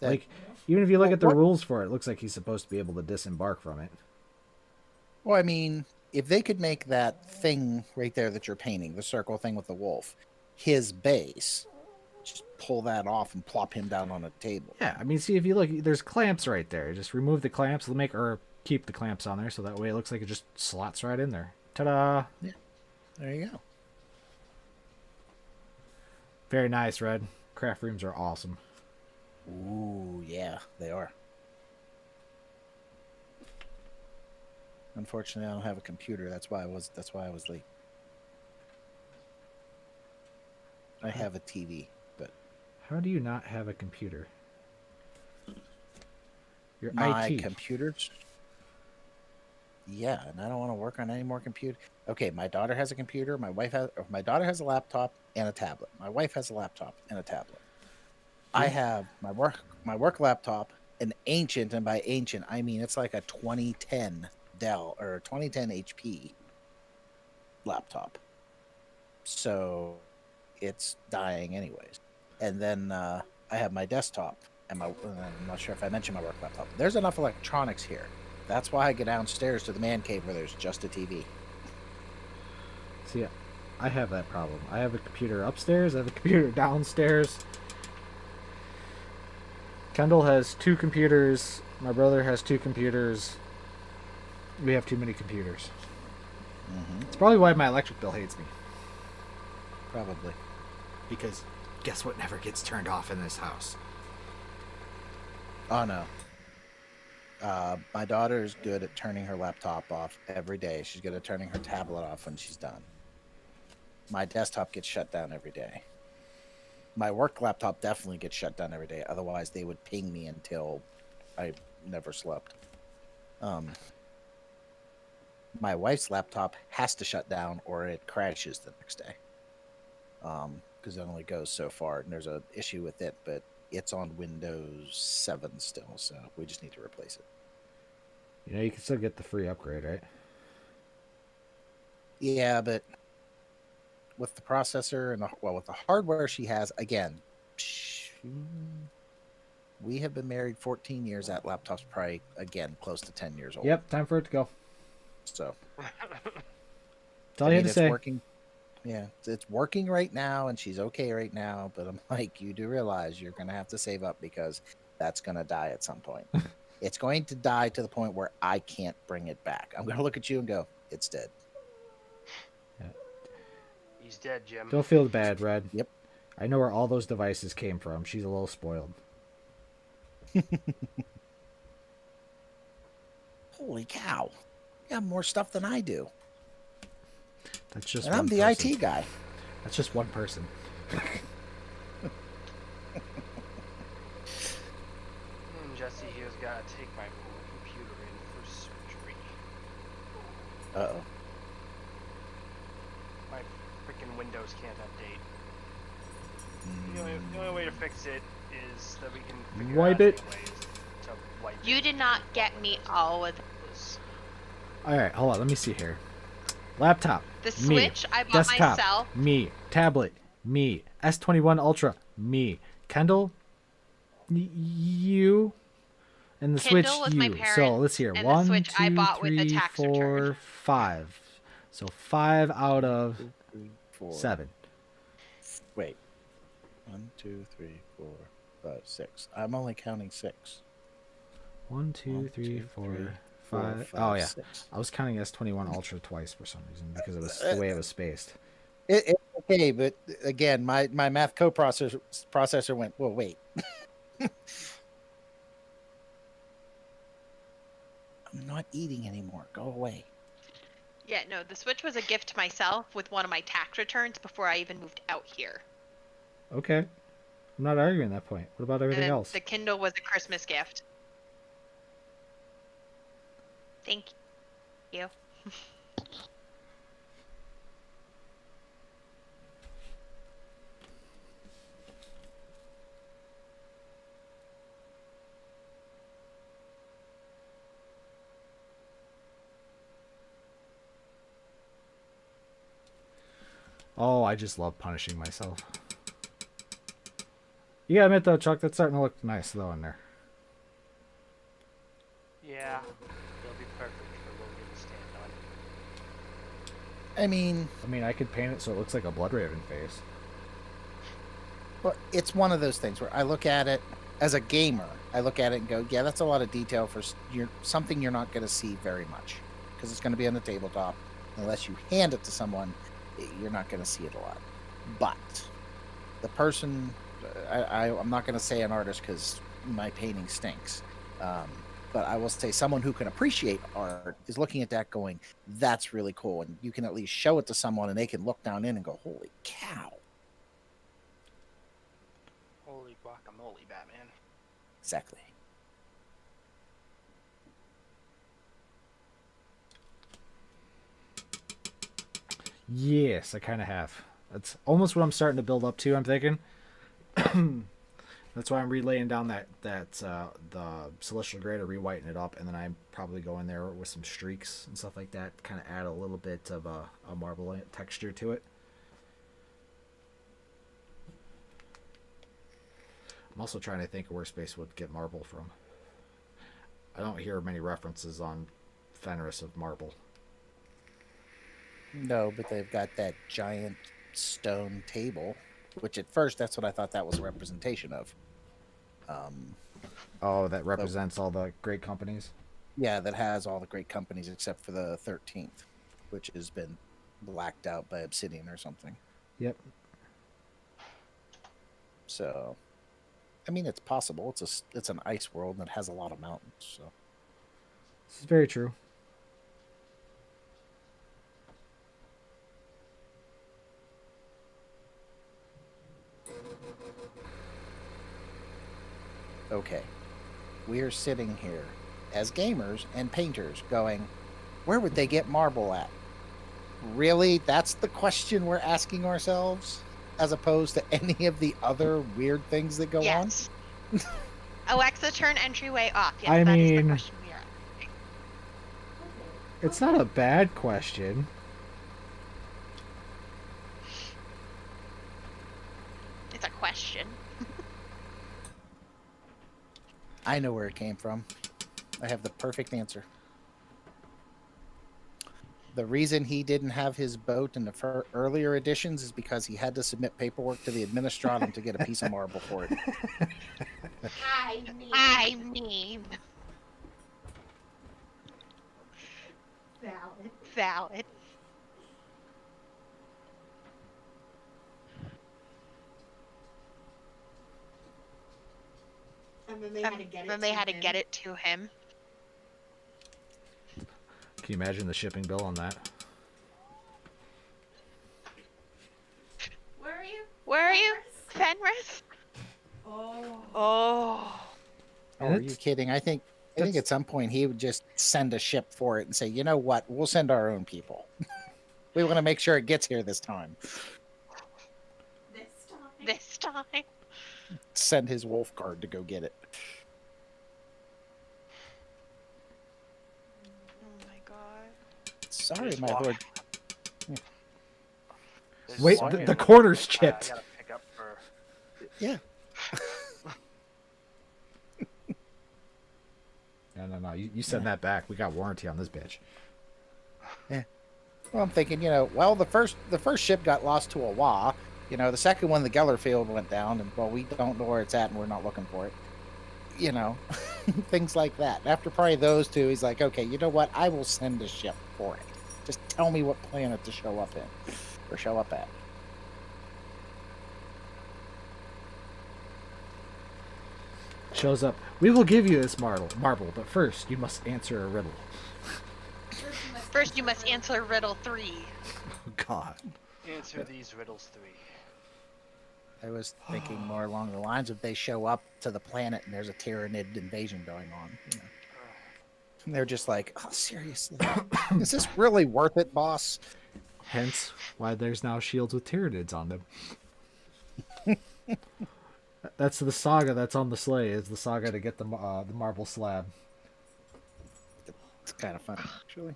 Like, even if you look at the what- rules for it, it looks like he's supposed to be able to disembark from it. Well, I mean, if they could make that thing right there that you're painting, the circle thing with the wolf, his base, just pull that off and plop him down on a table. Yeah, I mean, see, if you look, there's clamps right there. Just remove the clamps, or keep the clamps on there, so that way it looks like it just slots right in there. Ta-da! There you go. Very nice, Red. Craft rooms are awesome. Ooh, yeah, they are. Unfortunately, I don't have a computer. That's why I was late. I have a TV, but How do you not have a computer? Your my IT. computers. Yeah, and I don't want to work on any more computer. Okay, my daughter has a computer. My daughter has a laptop and a tablet. My wife has a laptop and a tablet. I have my work laptop, an ancient, and by ancient I mean it's like a 2010 Dell or 2010 HP laptop. So it's dying anyways. And then I have my desktop and I'm not sure if I mentioned my work laptop. There's enough electronics here. That's why I go downstairs to the man cave where there's just a TV. See, I have that problem. I have a computer upstairs. I have a computer downstairs. Kendall has 2 computers. My brother has 2 computers. We have too many computers. Mm-hmm. It's probably why my electric bill hates me. Probably. Because guess what never gets turned off in this house? Oh no. My daughter is good at turning her laptop off every day. She's good at turning her tablet off when she's done. My desktop gets shut down every day. My work laptop definitely gets shut down every day. Otherwise, they would ping me until I never slept. My wife's laptop has to shut down or it crashes the next day. Because it only goes so far. And there's an issue with it, but it's on Windows 7 still, so we just need to replace it. You know, you can still get the free upgrade, right? Yeah, but with the processor and with the hardware she has, again, we have been married 14 years. That laptop's probably, again, close to 10 years old. Yep, time for it to go. So That's all you had to it's say. working. Yeah, it's working right now, and she's okay right now. But I'm like, you do realize you're going to have to save up because that's going to die at some point. It's going to die to the point where I can't bring it back. I'm going to look at you and go, it's dead. He's dead, Jim. Don't feel bad, Red. Yep. I know where all those devices came from. She's a little spoiled. Holy cow. You have more stuff than I do. That's just And one I'm the person. IT guy. That's just one person. Jesse here's got to take my computer in for surgery. Uh-oh. My freaking Windows can't update. The only way to fix it is that we can figure Wipe out it. any ways to wipe it. You did not get me all of those. All right, hold on. Let me see here. Laptop. The me. Switch I bought Desktop. myself. Me. Tablet. Me. S21 Ultra. Me. Kendall. You. And the Kindle Switch. was you. my So parents, let's hear. and the 1, Switch 2, I bought with a 3, tax 4, return. 5. So 5 out of 3, 4. 7. Wait. 1, 2, 3, 4, 5, 6. I'm only counting 6. 1, 2, 3, 4, five. Oh yeah, I was counting S21 Ultra twice for some reason because it was the way it was spaced. It's okay, but again, my math processor went, well, wait. I'm not eating anymore. Go away. Yeah, no, the Switch was a gift to myself with one of my tax returns before I even moved out here. Okay, I'm not arguing that point. What about everything And else? the Kindle was a Christmas gift. Thank you. Oh, I just love punishing myself. You gotta admit though, Chuck, that's starting to look nice though in there. Yeah, it'll be perfect for Logan to stand on. I mean, I could paint it so it looks like a Blood Raven face. well, it's one of those things where I look at it as a gamer. I look at it and go, yeah, that's a lot of detail for something you're not going to see very much because it's going to be on the tabletop. Unless you hand it to someone, you're not going to see it a lot. But the person, I'm not going to say an artist because my painting stinks. But I will say someone who can appreciate art is looking at that going, that's really cool. And you can at least show it to someone and they can look down in and go, holy cow. Holy guacamole, Batman. Exactly. Yes, I kind of have. That's almost what I'm starting to build up to, I'm thinking. That's why I'm relaying down the Celestial Gray to re-whiten it up, and then I probably go in there with some streaks and stuff like that, kind of add a little bit of a marble texture to it. I'm also trying to think of where Space would get marble from. I don't hear many references on Fenris of marble. No, but they've got that giant stone table, which at first that's what I thought that was a representation of. Oh, that represents all the great companies? Yeah, that has all the great companies except for the 13th, which has been blacked out by obsidian or something. Yep. So, I mean, it's possible. It's an ice world and it has a lot of mountains. So, This is very true. okay, we're sitting here as gamers and painters going, where would they get marble at? Really? That's the question we're asking ourselves, as opposed to any of the other weird things that go Yes. Alexa, turn entryway off. Yes, I that is the mean- question we are asking. It's not a bad question. It's a question. I know where it came from. I have the perfect answer. The reason he didn't have his boat in the earlier editions is because he had to submit paperwork to the administratum to get a piece of marble for it. I mean. Valid. And then they had to get it. Then they had to get it to him. Can you imagine the shipping bill on that? Where are you? Where are you? Fenris? Oh. Oh. Oh, And are you it's- kidding? I think at some point he would just send a ship for it and say, you know what? We'll send our own people. We want to make sure it gets here this time. This time. Send his wolf guard to go get it. Oh my god. Sorry, Just my walk. lord. There's Wait, one the quarter's I chipped. gotta pick up for. Yeah. No. You send that back. We got warranty on this bitch. Well, I'm thinking, the first ship got lost to a Wa. The second one, the Gellerfield, went down, and well, we don't know where it's at, and we're not looking for it. Things like that. After probably those two, he's like, okay, you know what? I will send a ship for it. Just tell me what planet to show up in or show up at. Shows up. We will give you this marble, but first you must answer a riddle. First, you must answer riddle 3. Oh, God. Answer these riddles 3. I was thinking more along the lines of they show up to the planet and there's a Tyranid invasion going on. You know. And they're just like, oh, seriously? Is this really worth it, boss? Hence why there's now shields with Tyranids on them. That's the saga that's on the sleigh. Is the saga to get the marble slab. It's kind of funny, actually.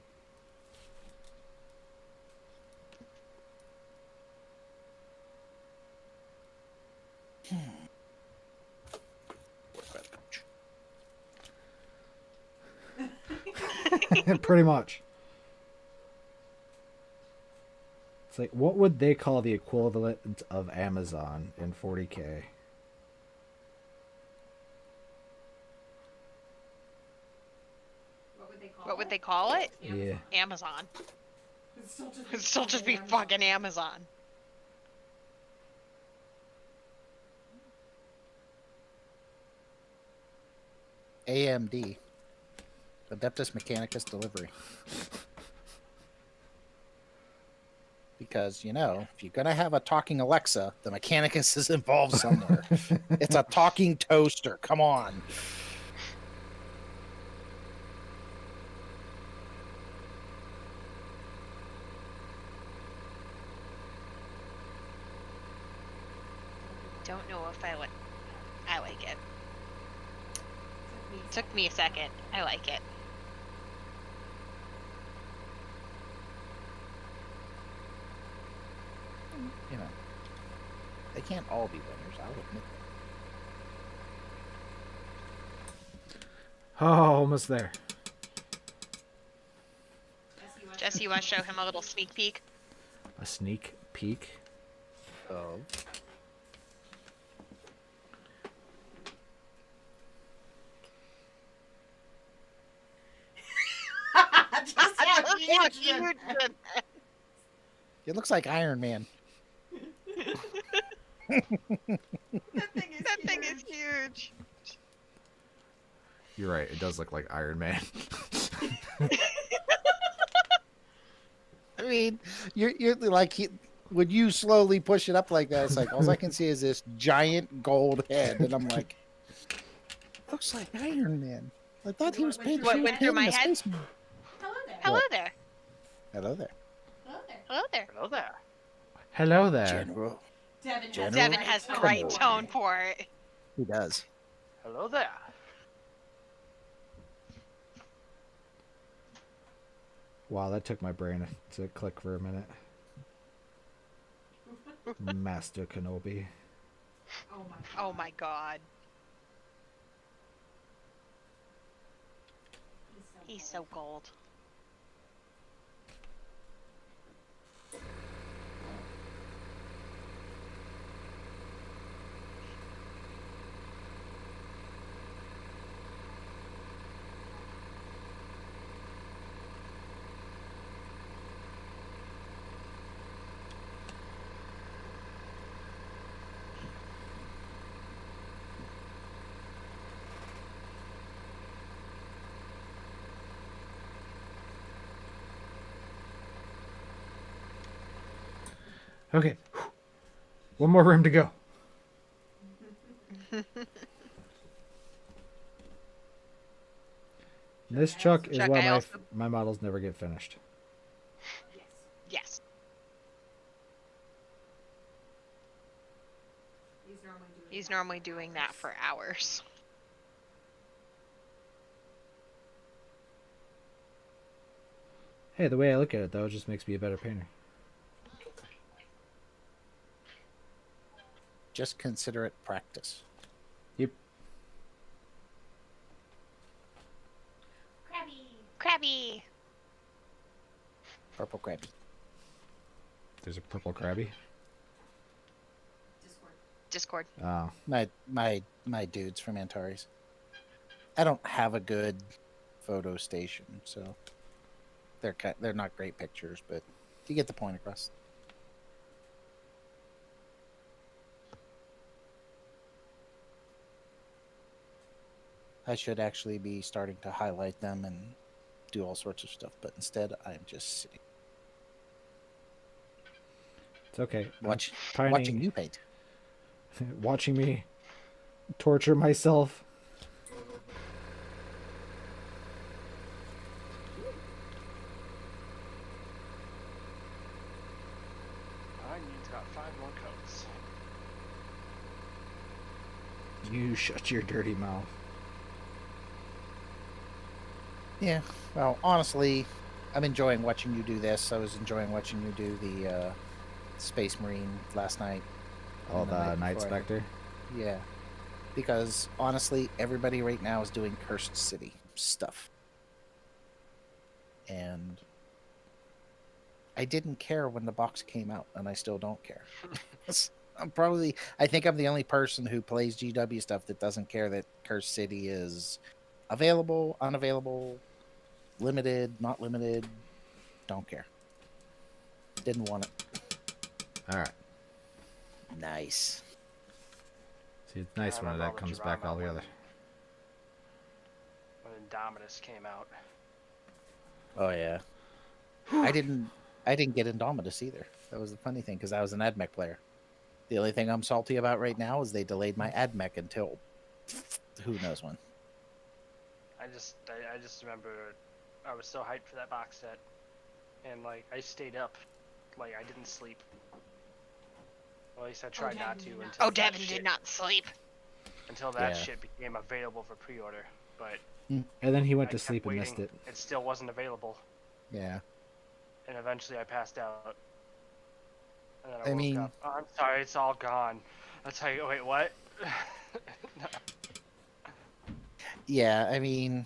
Pretty much. It's like, what would they call the equivalent of Amazon in 40K? What would they call it? Yeah. Amazon. It'd still just be fucking Amazon. AMD. Adeptus Mechanicus Delivery. Because, you know, if you're going to have a talking Alexa, the Mechanicus is involved somewhere. It's a talking toaster. Come on. Don't know if I like it. Took me a second. I like it. You know, they can't all be winners. I'll admit that. Oh, almost there. Jesse, you want to show him a little sneak peek? A sneak peek. Oh. It looks like Iron Man. That thing is huge. You're right. It does look like Iron Man. I mean, you're like when you slowly push it up like that, it's like all I can see is this giant gold head, and I'm like, looks like Iron Man. I thought he was painted. What went through my head? Hello there. Hello there. Hello there. Hello there. Hello there. Hello Hello there. there. General. Devin has the right tone for it. He does. Hello there. Wow, that took my brain to click for a minute. Master Kenobi. Oh my god. He's so gold. Okay. One more room to go. This Chuck is Chuck, why I also- my models never get finished. Yes. He's normally doing that for hours. Hey, the way I look at it, though, it just makes me a better painter. Just consider it practice. Yep. Krabby. Purple crabby. There's a purple crabby. Discord. Oh. My dudes from Antares. I don't have a good photo station, so they're not great pictures, but you get the point across. I should actually be starting to highlight them and do all sorts of stuff, but instead I'm just sitting It's okay. watching you paint. Watching me torture myself. Onion's got 5 more coats. You shut your dirty mouth. Yeah, well, honestly, I'm enjoying watching you do this. I was enjoying watching you do the Space Marine last night. Oh, and the Night before. Spectre? Yeah, because honestly, everybody right now is doing Cursed City stuff. And I didn't care when the box came out, and I still don't care. I think I'm the only person who plays GW stuff that doesn't care that Cursed City is available, unavailable, limited, not limited. Don't care. Didn't want it. Alright. Nice. See, it's nice I when remember that all the comes back drama all together. When Indominus came out. Oh yeah. I didn't get Indomitus either. That was the funny thing because I was an AdMech player. The only thing I'm salty about right now is they delayed my AdMech until who knows when. I just remember I was so hyped for that box set, and like I stayed up, like I didn't sleep. Well, at least I tried not to until Oh, that Devin shit, did not sleep. until that Yeah. shit became available for pre-order. But And then he went I to kept sleep and waiting. missed it. It still wasn't available, Yeah. and eventually I passed out. And then I I woke mean- up. Oh, I'm sorry, it's all gone. I'll tell you. Wait, what? Yeah, I mean,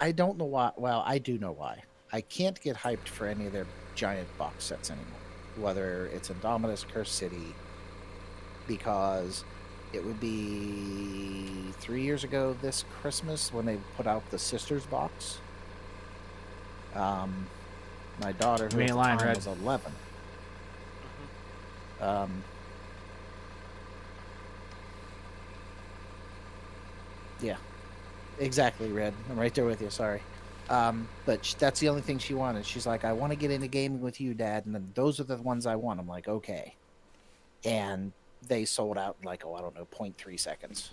I don't know why. Well, I do know why. I can't get hyped for any of their giant box sets anymore, whether it's Indominus, Cursed City, because it would be 3 years ago this Christmas when they put out the Sisters box. My daughter, who You at ain't the lying, time Red. was 11. Yeah, exactly, Red. I'm right there with you. Sorry. But that's the only thing she wanted. She's like, I want to get into gaming with you, Dad, and then those are the ones I want. I'm like, okay. And they sold out in like, I don't know, 0.3 seconds.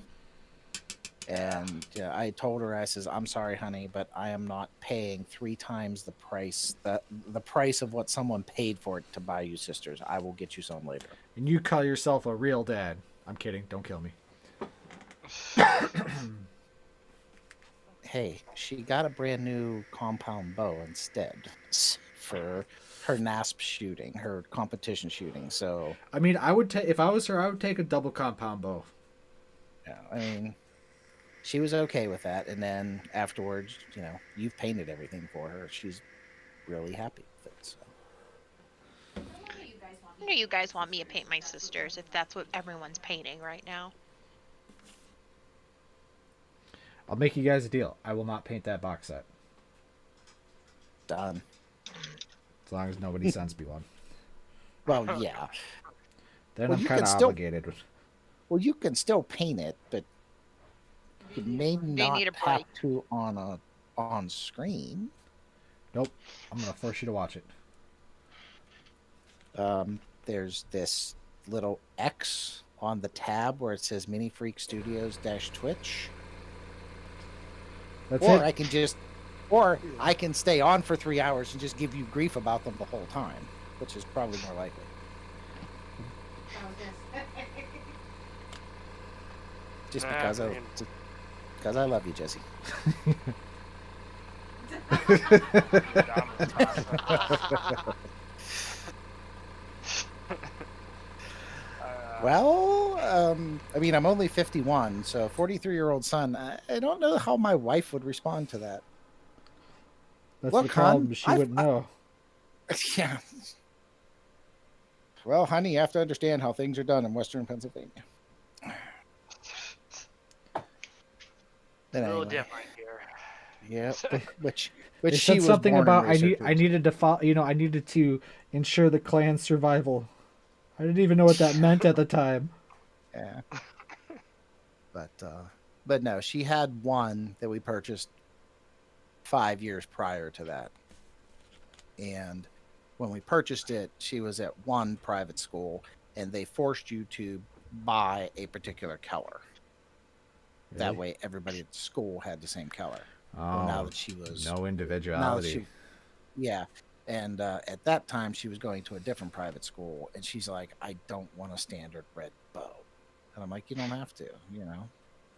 And yeah, I told her, I says, I'm sorry, honey, but I am not paying 3 times the price, the price of what someone paid for it to buy you Sisters. I will get you some later. And you call yourself a real dad. I'm kidding. Don't kill me. Hey, she got a brand new compound bow instead for her NASP shooting, her competition shooting. So, I mean, I would take if I was her, I would take a double compound bow. yeah, I mean, she was okay with that. And then afterwards, you know, you've painted everything for her. She's really happy with it. So, I know you guys want me to paint my sisters if that's what everyone's painting right now. I'll make you guys a deal. I will not paint that box set done. as long as nobody sends me one. Well, yeah. Then Well, I'm you kind can of still- obligated. Well, you can still paint it, but it may not need a have break. to on screen. Nope. I'm gonna force you to watch it. There's this little X on the tab where it says Mini Freak Studios -Twitch. That's Or it. I can stay on for 3 hours and just give you grief about them the whole time, which is probably more likely. Just Nah, because man. because I love you, Jesse. Well, I mean, I'm only 51, so 43-year-old son. I don't know how my wife would respond to that. That's Look, the problem. hon, She wouldn't know. Yeah. Well, honey, you have to understand how things are done in Western Pennsylvania. It's a little anyway, different here. yeah, which They she said was something born and about raised here, I too. needed to follow, I needed to ensure the clan's survival. I didn't even know what that meant at the time. Yeah. But no, she had one that we purchased 5 years prior to that. And when we purchased it, she was at one private school, and they forced you to buy a particular color. That Really? way, everybody at the school had the same color. Well, now Oh, that she was no now that individuality. she, yeah, and at that time she was going to a different private school, and she's like, I don't want a standard red bow, and I'm like, you don't have to, you know.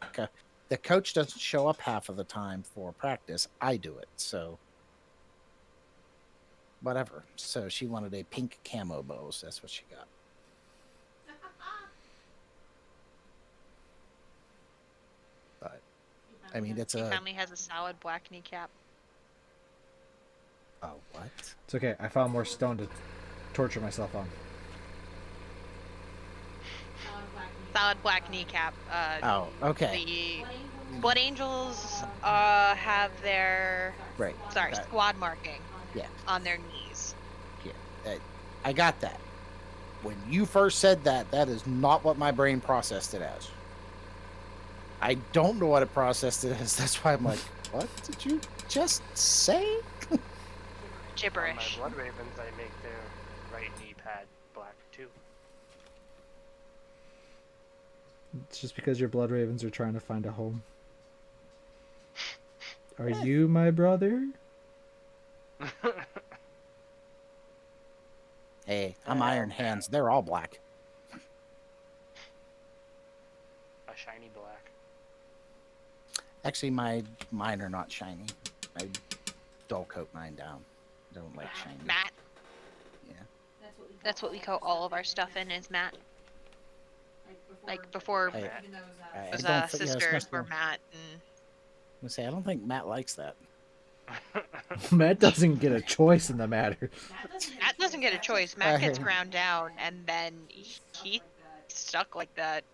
Okay. The coach doesn't show up half of the time for practice. I do it, so whatever. So she wanted a pink camo bows. That's what she got. But I mean, it's My a family has a solid black kneecap. what? It's okay. I found more stone to torture myself on. Solid black kneecap. Oh, okay. The Blood Angels have their Right. That- squad marking Yeah. on their knees. I got that. When you first said that, that is not what my brain processed it as. I don't know what it processed it as. That's why I'm like, what did you just say? On Gibberish. my blood ravens, I make their right knee pad black too. It's just because your blood ravens are trying to find a home. Are you my brother? Hey, I'm Iron Hands. They're all black. A shiny black. Actually, mine are not shiny. I dull coat mine down. I don't like shiny. Matte. Yeah. That's what we coat all of our stuff in, is matte. Like before, I it was don't think sisters were matte, and I don't think Matt likes that. Matt doesn't get a choice in the matter. Matt doesn't get a choice. Matt gets ground down, and then he stuck like that.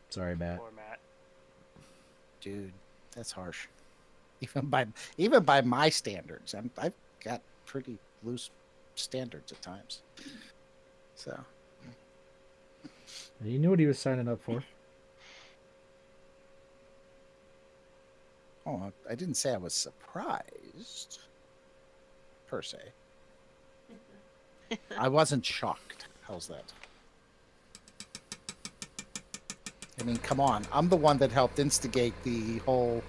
Sorry, Matt. Poor Matt. Dude, that's harsh. Even by my standards, I've got pretty loose standards at times. So You knew what he was signing up for. oh, I didn't say I was surprised per se. I wasn't shocked. How's that? I mean, come on. I'm the one that helped instigate the whole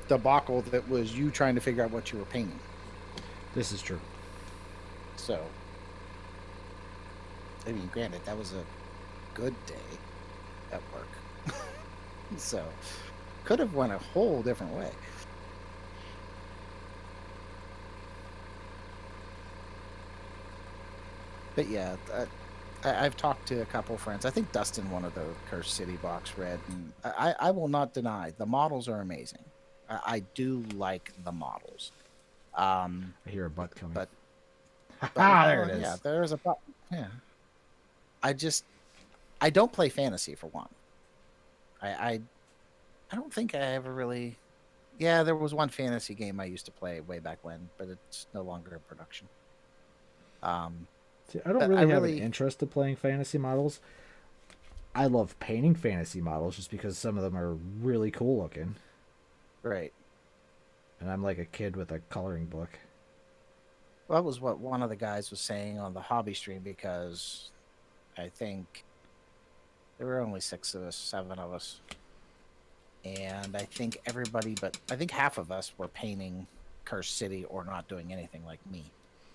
debacle that was you trying to figure out what you were painting. This is true. So, I mean, granted, that was a good day at work. So, could have went a whole different way. But yeah, I've talked to a couple of friends. I think Dustin wanted the Cursed City box red, and I will not deny the models are amazing. I do like the models. I hear a butt coming. But there it is. Yeah, there's a butt. Yeah. I don't play fantasy for one. I don't think I ever really. Yeah, there was one fantasy game I used to play way back when, but it's no longer in production. See, I don't really have an interest in playing fantasy models. I love painting fantasy models just because some of them are really cool looking. Right. And I'm like a kid with a coloring book. Well, that was what one of the guys was saying on the hobby stream, because I think there were only 7 of us. And I think I think half of us were painting Cursed City or not doing anything like me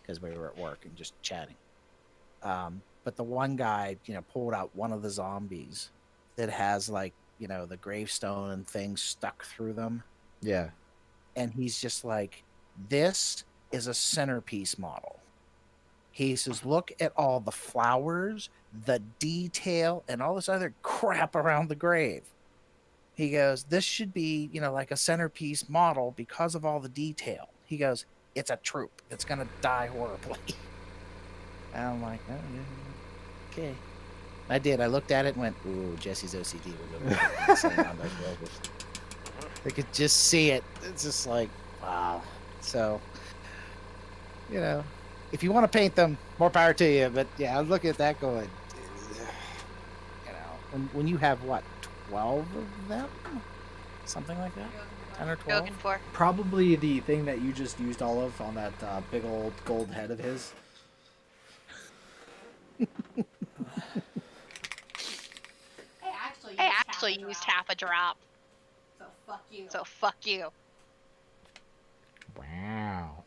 because we were at work and just chatting. But the one guy, pulled out one of the zombies that has the gravestone and things stuck through them. Yeah. And he's just like, this is a centerpiece model. He says, look at all the flowers, the detail, and all this other crap around the grave. He goes, this should be, like a centerpiece model because of all the detail. He goes, it's a troop. It's going to die horribly. And I'm like, oh, yeah, okay. I did. I looked at it and went, "Ooh, Jesse's OCD would look insane on those logos." I could just see it. It's just like, wow. So, you know, if you want to paint them, more power to you. But yeah, I was looking at that going, you know, when you have what, 12 of them, something like that, 10 or You're 12. looking for. Probably the thing that you just used all of on that big old gold head of his. I actually used half a drop. So fuck you. Wow.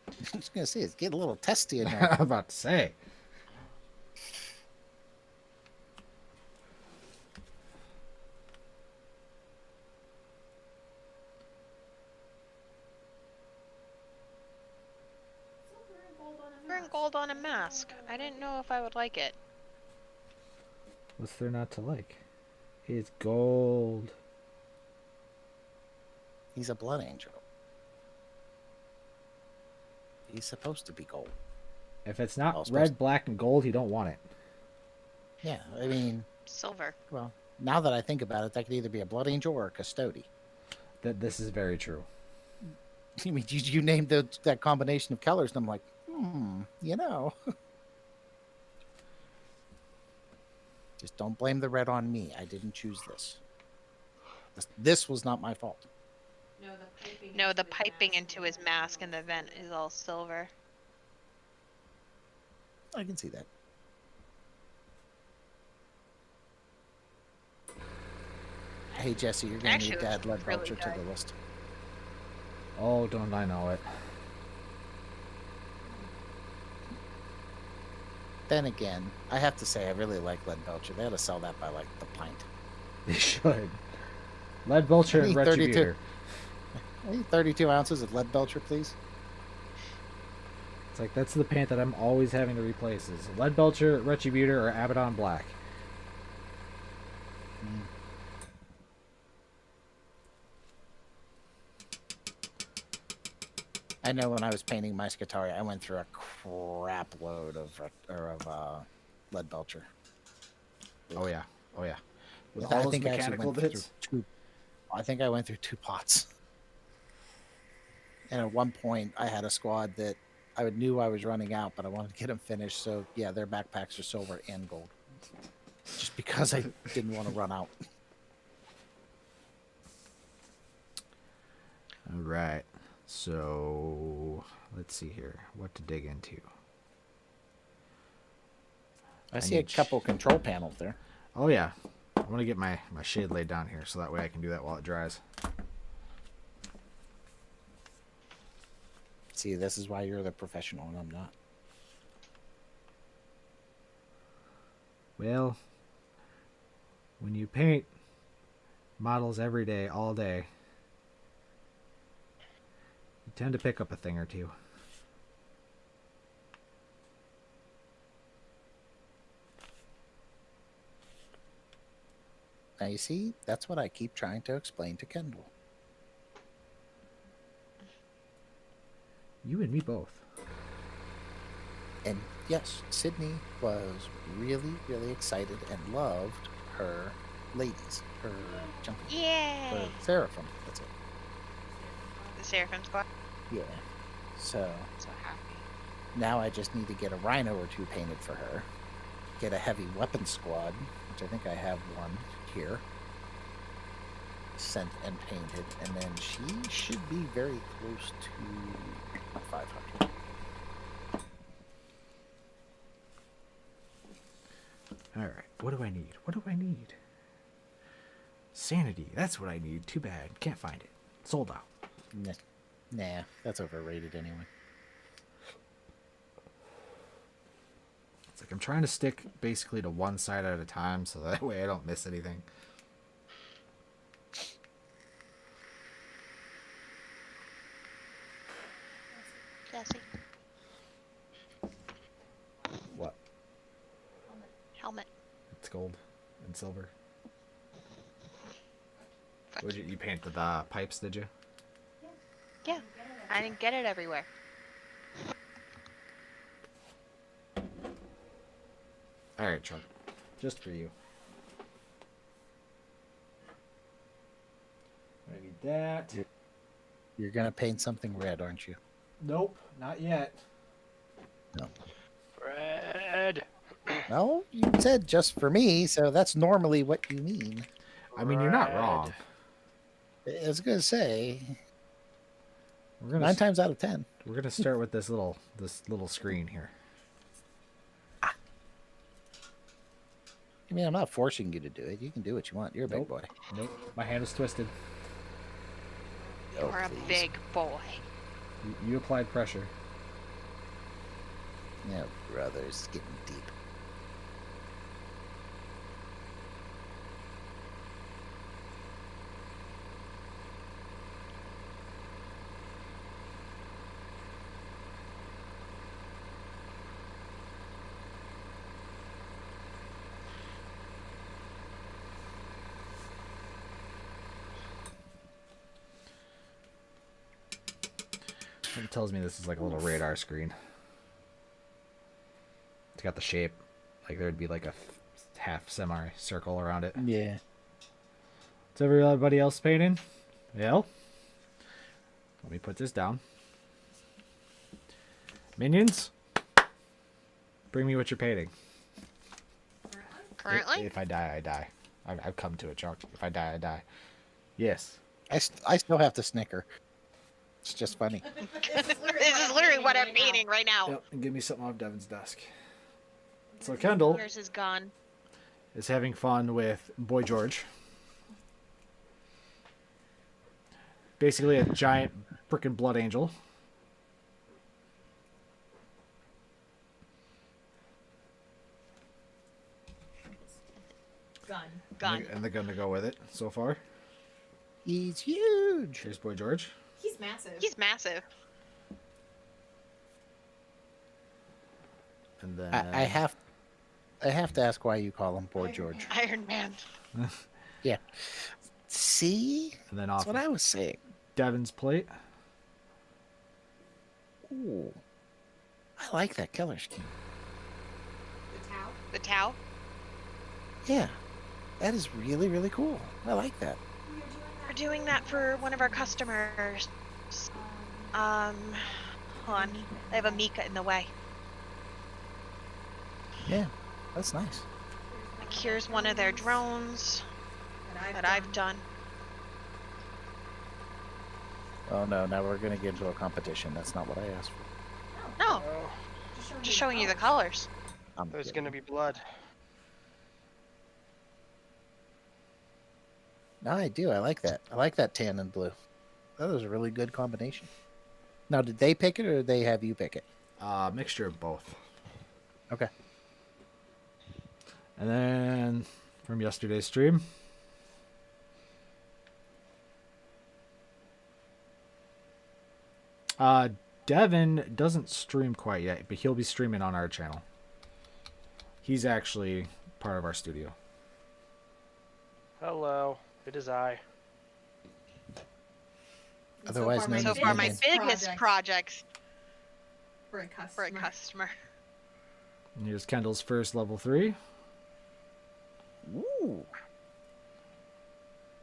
I was gonna say it's getting a little testy in I'm there. about to say. Silver and gold on a mask. I didn't know if I would like it. What's there not to like? It's gold. He's a blood angel. He's supposed to be gold. If it's Oh, not supposed red, black, and gold, you don't want it. Yeah, I mean, Silver. well, now that I think about it, that could either be a blood angel or a custody. That this is very true. I mean, you named that combination of colors, and I'm like, you know. Just don't blame the red on me. I didn't choose this. This was not my fault. No, the piping into his mask and the vent is all silver. I can see that. Hey, Jesse, you're going to Actually, need to add lead really belcher to good. the list. Oh, don't I know it? Then again, I have to say I really like lead belcher. They ought to sell that by, like, the pint. They should. Lead Belcher and I need 32. Retributor. I need 32 ounces of lead belcher, please. It's like that's the paint that I'm always having to replace is Lead Belcher, Retributor, or Abaddon Black. I know when I was painting my Scutari, I went through a crap load of lead belcher. Oh yeah, oh yeah. With I all those think I actually mechanical went bits. through I think I went through 2 pots. And at one point, I had a squad that I knew I was running out, but I wanted to get them finished. So yeah, their backpacks are silver and gold, just because I didn't want to run out. All right. So let's see here. What to dig into? I see a couple control panels there. Oh yeah. I want to get my shade laid down here so that way I can do that while it dries. See, this is why you're the professional and I'm not. Well, when you paint models every day, all day, you tend to pick up a thing or two. Now you see, that's what I keep trying to explain to Kendall. You and me both. And yes, Sydney was really, really excited and loved her ladies, her jumping, her Yay! seraphim. That's it. The Seraphim Squad. Yeah. So So happy. now I just need to get a rhino or two painted for her. Get a heavy weapon squad, which I think I have one here, sent and painted, and then she should be very close to 500. All right. What do I need? What do I need? Sanity. That's what I need. Too bad. Can't find it. Sold out. Nah, that's overrated anyway. It's like I'm trying to stick basically to one side at a time so that way I don't miss anything. Jesse. What? Helmet. It's gold and silver. Would you paint the pipes, did you? Yeah. I didn't get it everywhere. All right, Chuck. Just for you. I need that. You're gonna paint something red, aren't you? Nope, not yet. Red. No, you said just for me, so that's normally what you mean. I mean, you're not Red. wrong. I was gonna say We're gonna 9 times out of 10. we're gonna start with this little screen here. I mean, I'm not forcing you to do it. You can do what you want. You're a big Nope. boy. Nope, my hand is twisted. Oh, You're a please. big boy. You applied pressure. Yeah, brother, it's getting deep. It tells me this is like a little radar screen. It's got the shape. Like there'd be like a half semicircle around it. Yeah. Is everybody else painting? Yeah. Let me put this down. Minions, bring me what you're painting. Currently? If I die, I die. I've come to it, Chuck. If I die, I die. Yes. I still have to snicker. It's just funny. This is literally what I'm painting right now. Yep. And give me something off Devin's desk. So Kendall Yours is gone. is having fun with Boy George. Basically a giant frickin' blood angel. Gone. And they're gonna go with it so far. He's huge. Here's Boy George. He's massive. He's massive. And then I have to ask why you call him Boy George. Iron Man. Yeah. See? and then That's off what I was saying. Devin's plate. Ooh. I like that color scheme. The towel. The Tau. Yeah. That is really, really cool. I like that. We're doing that for one of our customers. Hold on. I have a Mika in the way. Yeah. That's nice. Like, here's one of their drones that I've done. Oh no, now we're gonna get into a competition. That's not what I asked for. No, Oh, just showing you the colors. I'm there's kidding. gonna be blood. No, I do. I like that. I like that tan and blue. That was a really good combination. Now, did they pick it or did they have you pick it? Mixture of both. Okay. And then from yesterday's stream, Devin doesn't stream quite yet, but he'll be streaming on our channel. He's actually part of our studio. Hello, it is I. Otherwise known So as far, my Minions. biggest project for a for a customer. customer. And here's Kendall's first level 3. Ooh.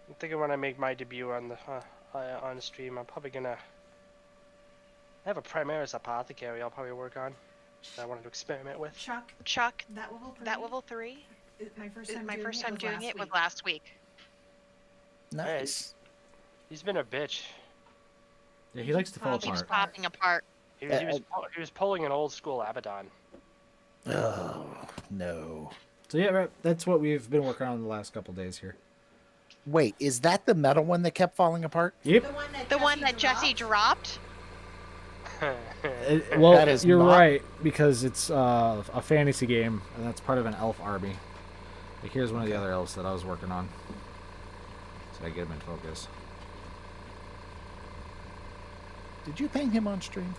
I'm thinking when I make my debut on the on the stream, I'm probably gonna. I have a Primaris Apothecary I'll probably work on. That I wanted to experiment with. Chuck, That level 3. that level 3 My first is time my first time doing it was last last week. Nice. He's been a bitch. Yeah, he likes to fall Keeps apart. popping apart. He was pulling an old school Abaddon. Oh, no. So yeah, right, that's what we've been working on the last couple days here. Wait, is that the metal one that kept falling apart? Yep. The one that Jesse dropped. Well, That is you're not- right, because it's a fantasy game, and that's part of an elf army. Like, here's one of the other elves that I was working on. So I get him in focus. Did you paint him on stream?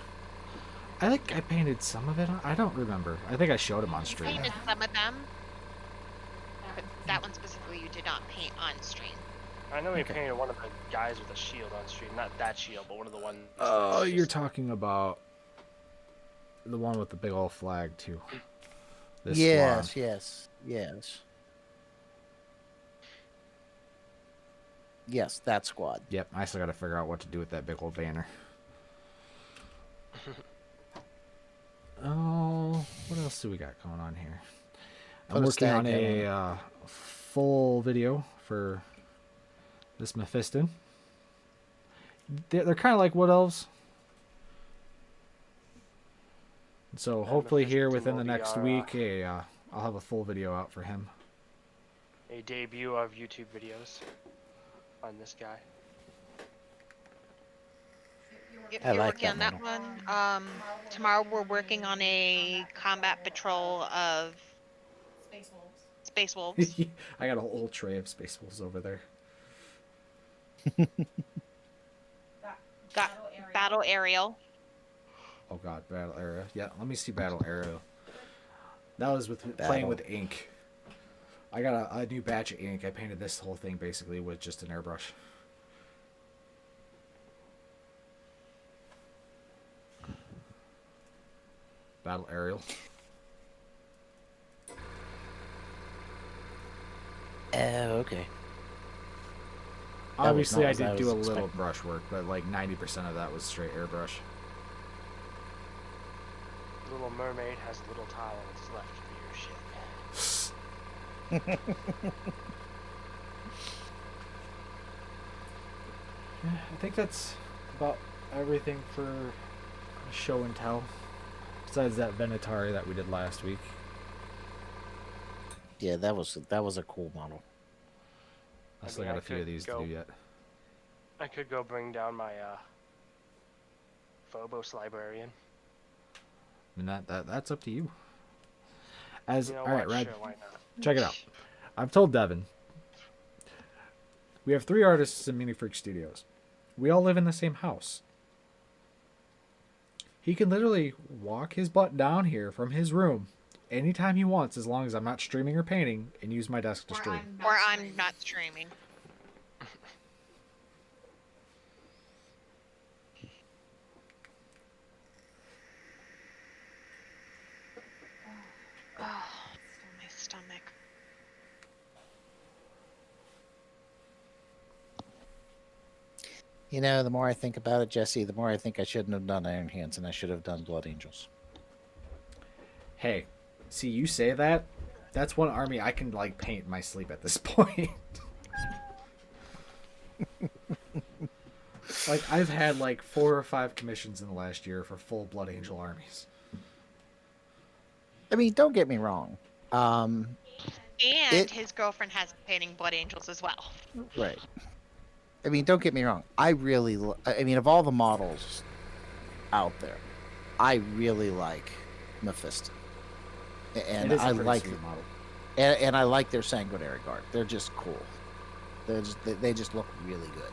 I think I painted some of it. I don't remember. I think I showed him on stream. Painted some of them. But that one specifically you did not paint on stream. I know he Okay. painted one of the guys with a shield on stream. Not that shield, but one of the ones. Oh, that's you're just- talking about the one with the big old flag, too. This Yes, swan. yes, yes. Yes, that squad. Yep, I still got to figure out what to do with that big old banner. Oh, what else do we got going on here? Put I'm a working on stag head a full video for this Mephiston. They're kind of like wood elves. So hopefully here Mephiston within will the be next our, week, I'll have a full video out for him. a debut of YouTube videos on this guy. If I you're like working that on that model. one, tomorrow we're working on a combat patrol of Space Wolves. I got a whole tray of Space Wolves over there. Got Battle Aerial. Oh god, Battle Area. Yeah, let me see Battle Area. That was with playing Battle. with ink. I got a new batch of ink. I painted this whole thing basically with just an airbrush. Battle Aerial. Oh, okay. was Obviously, not I as I did do a was little expecting. brush work, but like 90% of that was straight airbrush. Little Mermaid has little tiles left for your ship. Yeah, I think that's about everything for show and tell. Besides that Venatari that we did last week. Yeah, that was a cool model. I I still mean, got I a few of could these go- to do yet. I could go bring down my Phobos librarian. I mean, that's up to you. As You know all right, what? Rad, Sure, why not? check it out. I've told Devin. We have 3 artists in Mini Freak Studios. We all live in the same house. He can literally walk his butt down here from his room anytime he wants, as long as I'm not streaming or painting, and use my desk to stream. Or I'm not streaming. Oh, my stomach. You know, the more I think about it, Jesse, the more I think I shouldn't have done Iron Hands and I should have done Blood Angels. Hey, see, you say that. That's one army I can like paint in my sleep at this point. Like I've had like 4 or 5 commissions in the last year for full Blood Angel armies. I mean, don't get me wrong. And It- his girlfriend has painting Blood Angels as well. Right. I mean, don't get me wrong. I mean, of all the models out there, I really like Mephiston. And It is a I pretty like sweet model. and I like their sanguinary guard. They're just cool. They just look really good.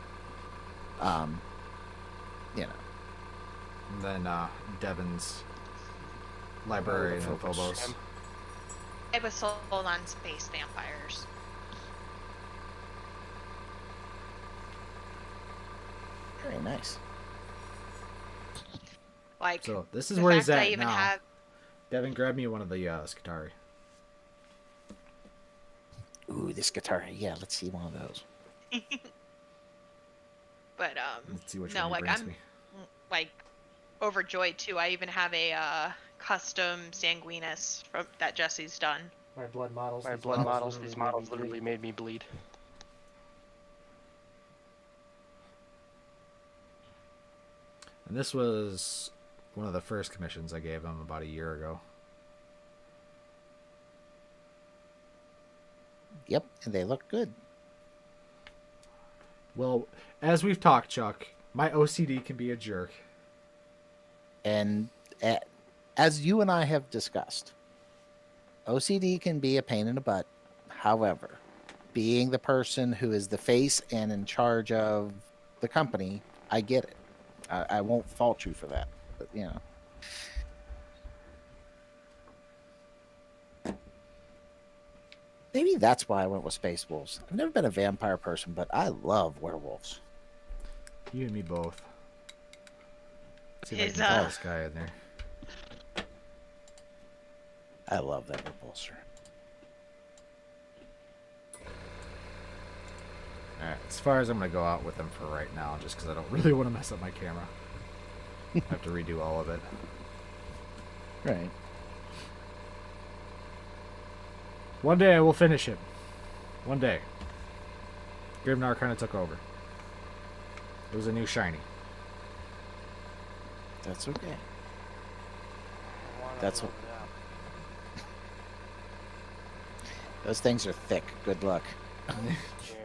You know. And then Devin's librarian and Phobos. I was sold on space vampires. Very nice. Like So this is the where fact he's at I even now. have Devin, grab me one of the Skitari. Ooh, this guitar. Yeah, let's see one of those. but Let's see which no, one he like brings I'm me. like overjoyed too. I even have a custom Sanguinus from that Jesse's done. My blood models. My these blood models, literally these made me models bleed. literally made me bleed. And this was one of the first commissions I gave him about a year ago. Yep, and they look good. Well, as we've talked, Chuck, my OCD can be a jerk. And as you and I have discussed, OCD can be a pain in the butt. However, being the person who is the face and in charge of the company, I get it. I won't fault you for that. But, you know. Maybe that's why I went with Space Wolves. I've never been a vampire person, but I love werewolves. You and me both. See if I His, can get this guy in there. I love that repulsor. Alright, as far as I'm going to go out with them for right now, just because I don't really want to mess up my camera. I have to redo all of it. Right. One day I will finish it. One day. Grimnar kind of took over. It was a new shiny. That's okay. One of That's them, what- yeah. Those things are thick. Good luck. Yeah.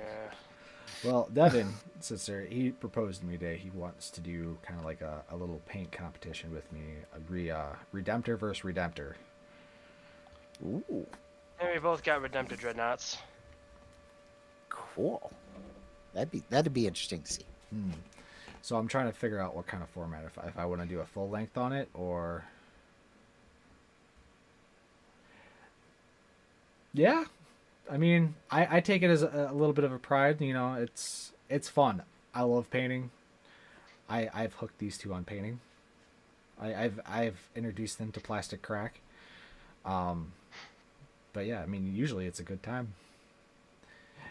Well, Devin, sister, he proposed to me today. He wants to do kind of like a little paint competition with me. Redemptor versus Redemptor. Ooh, And we both got Redemptor Dreadnoughts. cool. That'd be interesting to see. So I'm trying to figure out what kind of format. If I want to do a full length on it, or yeah, I mean, I take it as a little bit of a pride. You know, it's fun. I love painting. I've hooked these two on painting. I've introduced them to plastic crack. But yeah, I mean, usually it's a good time.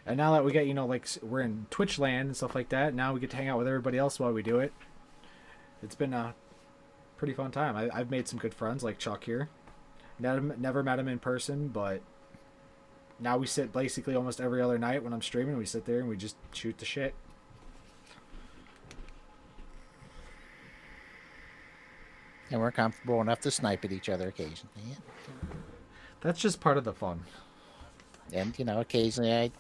And now that we get, you know, like we're in Twitch land and stuff like that, now we get to hang out with everybody else while we do it. It's been a pretty fun time. I've made some good friends like Chuck here. Never met him in person, but now we sit basically almost every other night when I'm streaming. We sit there and we just shoot the shit. And we're comfortable enough to snipe at each other occasionally. Yeah. That's just part of the fun. And, you know, occasionally I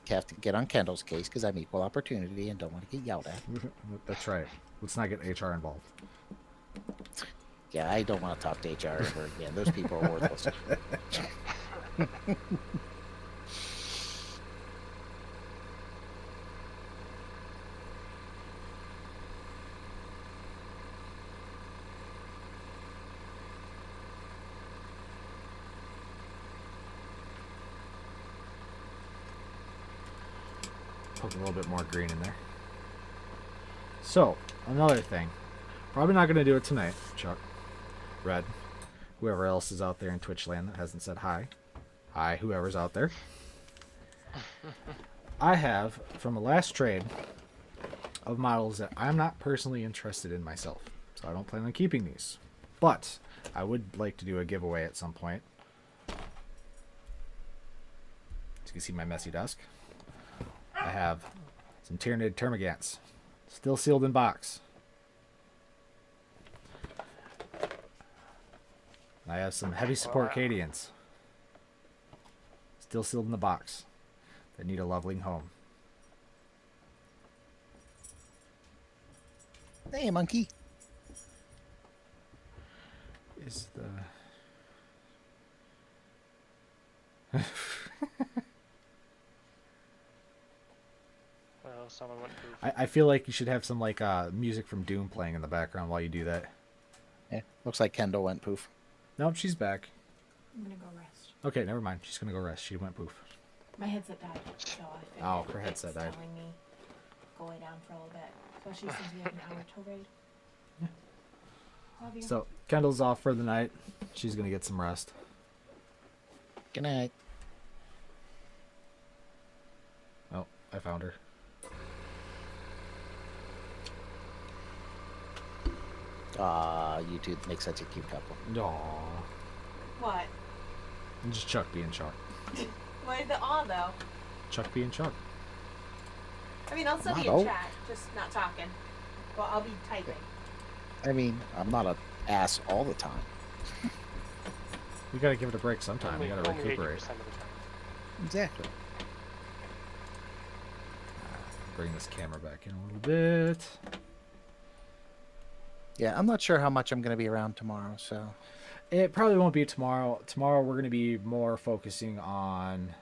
have to get on Kendall's case because I'm equal opportunity and don't want to get yelled at. That's right. Let's not get HR involved. Yeah, I don't want to talk to HR ever again. Those people are worthless. Put a little bit more green in there. So, another thing. Probably not going to do it tonight, Chuck. Red. Whoever else is out there in Twitch land that hasn't said hi. Hi, whoever's out there. I have, from the last trade, of models that I'm not personally interested in myself. So I don't plan on keeping these. But, I would like to do a giveaway at some point. As you can see my messy desk. I have some Tyranid Termagants, still sealed in box. I have some heavy support Cadians, still sealed in the box, that need a leveling home. Hey, monkey. Is the Well, someone went poof. I feel like you should have some like music from Doom playing in the background while you do that. Yeah, looks like Kendall went poof. Nope, she's back. I'm gonna go rest. Okay, never mind. She's gonna go rest. She went poof. My headset died, so I figured Oh, her headset it's died. telling me go lay down for a little bit, especially since we have an hour till raid. Love you. So Kendall's off for the night. She's gonna get some rest. Good night. Oh, I found her. Aw, you two make such a cute couple. Aww. What? Just Chuck being Chuck. Why the awe though? Chuck being Chuck. I mean, I'll still be Not in chat, just not talking. Well, I'll be typing. I mean, I'm not an ass all the time. We gotta give it a break sometime. We gotta Only recuperate. 80% of the time. Exactly. Bring this camera back in a little bit. Yeah, I'm not sure how much I'm going to be around tomorrow, so. It probably won't be tomorrow. Tomorrow we're gonna be more focusing on.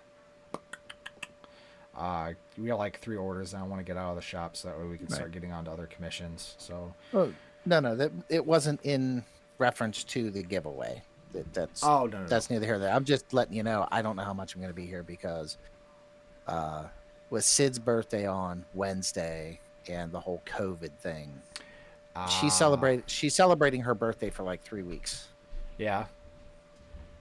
We got like 3 orders and I want to get out of the shop so that way we can start getting on to other commissions. So. Oh, no, that it wasn't in reference to the giveaway. That's Oh no. that's neither here nor there. I'm just letting you know. I don't know how much I'm going to be here because, with Sid's birthday on Wednesday and the whole COVID thing, she's celebrating her birthday for like 3 weeks. Yeah.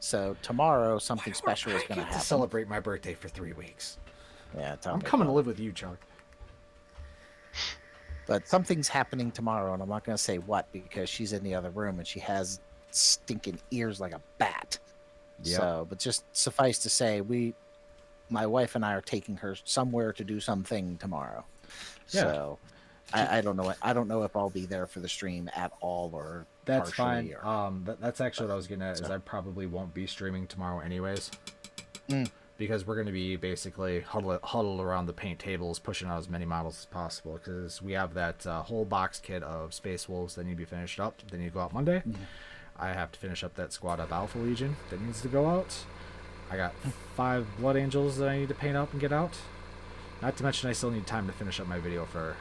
So tomorrow something special is going to to happen. celebrate my birthday for 3 weeks. Yeah, tell I'm me coming to about it. live with you, Chuck. But something's happening tomorrow, and I'm not going to say what because she's in the other room and she has stinking ears like a bat. Yep. So, but just suffice to say, my wife and I are taking her somewhere to do something tomorrow. Yeah. So, I don't know. I don't know if I'll be there for the stream at all or That's partially. fine. That's actually what I was getting at. Is So. I probably won't be streaming tomorrow, anyways. Mm. Because we're going to be basically huddled around the paint tables, pushing out as many models as possible. Because we have that whole box kit of Space Wolves that need to be finished up. They need to go out Monday. Mm-hmm. I have to finish up that squad of Alpha Legion that needs to go out. I got 5 Blood Angels that I need to paint up and get out. Not to mention I still need time to finish up my video for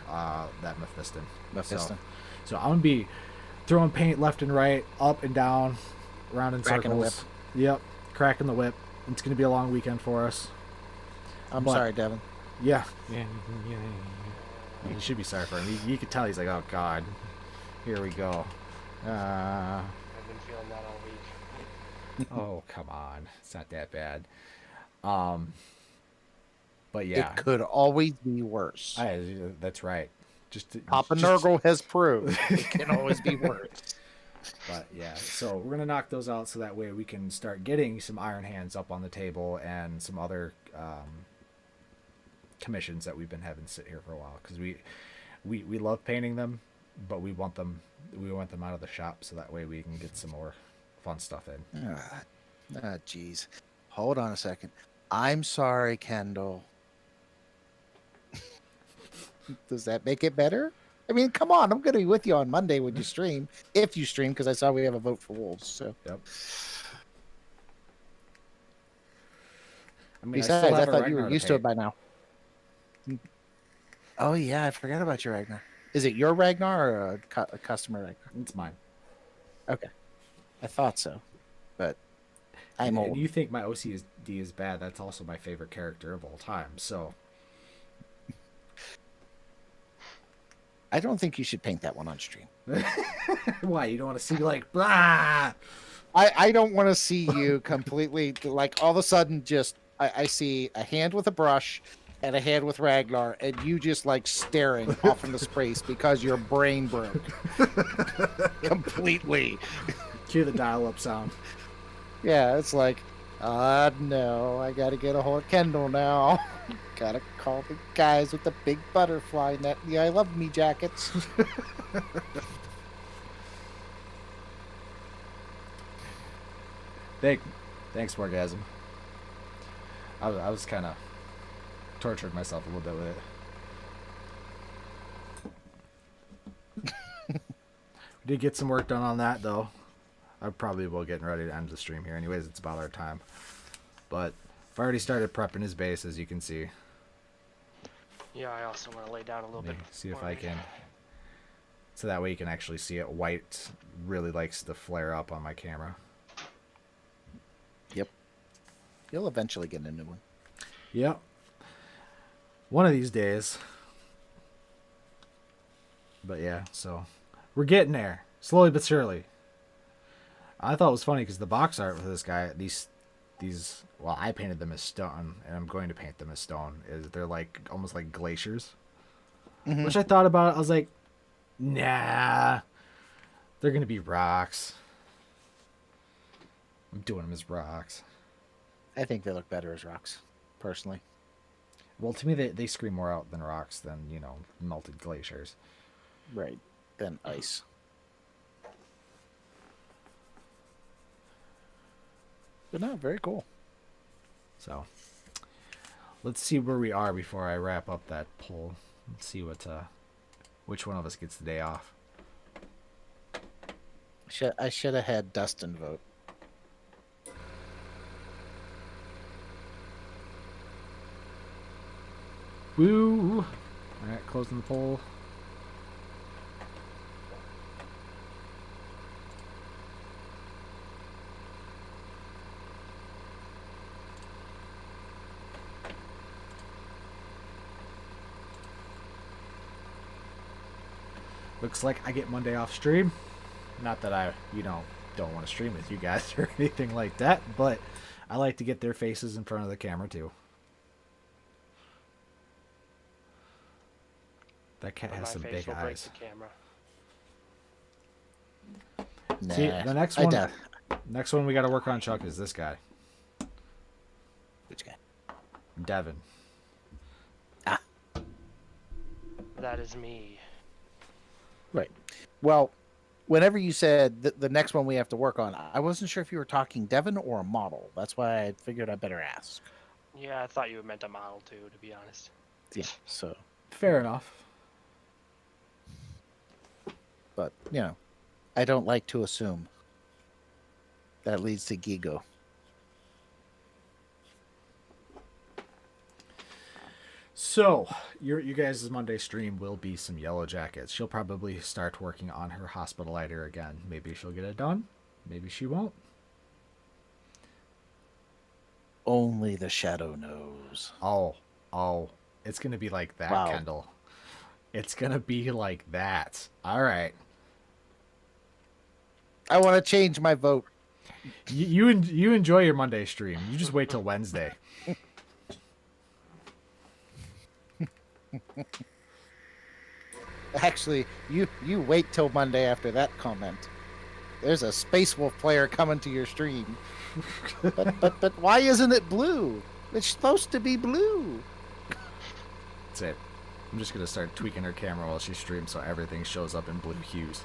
that Mephiston. So I'm going to be throwing paint left and right, up and down, around in Cracking the whip. circles. Yep, cracking the whip. It's going to be a long weekend for us. I'm But- sorry, Devin. Yeah. You should be sorry for him. You could tell he's like, oh, God. Here we go. I've been feeling that all week. Oh, come on. It's not that bad. But yeah. It could always be worse. That's right. Just Papa Nurgle has proved it can always be worse. But yeah, so we're gonna knock those out so that way we can start getting some Iron Hands up on the table and some other commissions that we've been having sit here for a while because we love painting them, but we want them out of the shop so that way we can get some more fun stuff in. Jeez. Hold on a second. I'm sorry, Kendall. Does that make it better? I mean, come on. I'm going to be with you on Monday when you stream. If you stream, because I saw we have a vote for Wolves. So. Yep. I mean, Besides, I thought you were Ragnar used to it by now. Oh, yeah. I forgot about your Ragnar. Is it your Ragnar or a customer Ragnar? It's mine. Okay. I thought so. But I'm And old. you think my OCD is bad? That's also my favorite character of all time. So I don't think you should paint that one on stream. why you don't want to see like blah? I don't want to see you completely like all of a sudden just I see a hand with a brush and a hand with Ragnar and you just like staring off into space because your brain broke completely. Cue the dial-up sound. Yeah, it's like, no, I gotta get a hold of Kendall now. Gotta call the guys with the big butterfly net. Yeah, I love me jackets. Thanks, Orgasm. I was kind of tortured myself a little bit with it. We did get some work done on that, though. I probably will getting ready to end the stream here. Anyways, it's about our time. But I've already started prepping his base, as you can see. Yeah, I also want to lay down a little Let bit. me see if more. I can. So that way you can actually see it. White really likes to flare up on my camera. Yep. You'll eventually get a new one. Yep. One of these days. But yeah, so we're getting there. Slowly but surely. I thought it was funny because the box art for this guy, these, well, I painted them as stone, and I'm going to paint them as stone. They're like almost like glaciers, which I thought about. I was like, nah, they're gonna be rocks. I'm doing them as rocks. I think they look better as rocks, personally. Well, to me, they scream more out than rocks than melted glaciers. Right. Than ice. But no, very cool. So let's see where we are before I wrap up that poll. Let's see which one of us gets the day off. I should have had Dustin vote. Woo! All right, closing the poll. Looks like I get Monday off stream. Not that I, don't want to stream with you guys or anything like that, but I like to get their faces in front of the camera too. That cat Or has my some face big will break eyes. the camera. Nah, See, the next I one, doubt- next one we got to work on, Chuck, is this guy, Which guy? Devin. Ah, That is me. right. Well, whenever you said the next one we have to work on, I wasn't sure if you were talking Devin or a model. That's why I figured I better ask. Yeah, I thought you meant a model too, to be honest. Yeah. So, Fair enough. but you know, I don't like to assume. That leads to Gigo. So, you guys' Monday stream will be some Yellow Jackets. She'll probably start working on her hospital lighter again. Maybe she'll get it done. Maybe she won't. Only the shadow knows. Oh, it's gonna be like that, Wow. Kendall. It's gonna be like that. All right. I want to change my vote. You enjoy your Monday stream. You just wait till Wednesday. Actually, you wait till Monday after that comment. There's a Space Wolf player coming to your stream. but why isn't it blue? It's supposed to be blue. That's it. I'm just gonna start tweaking her camera while she streams so everything shows up in blue hues.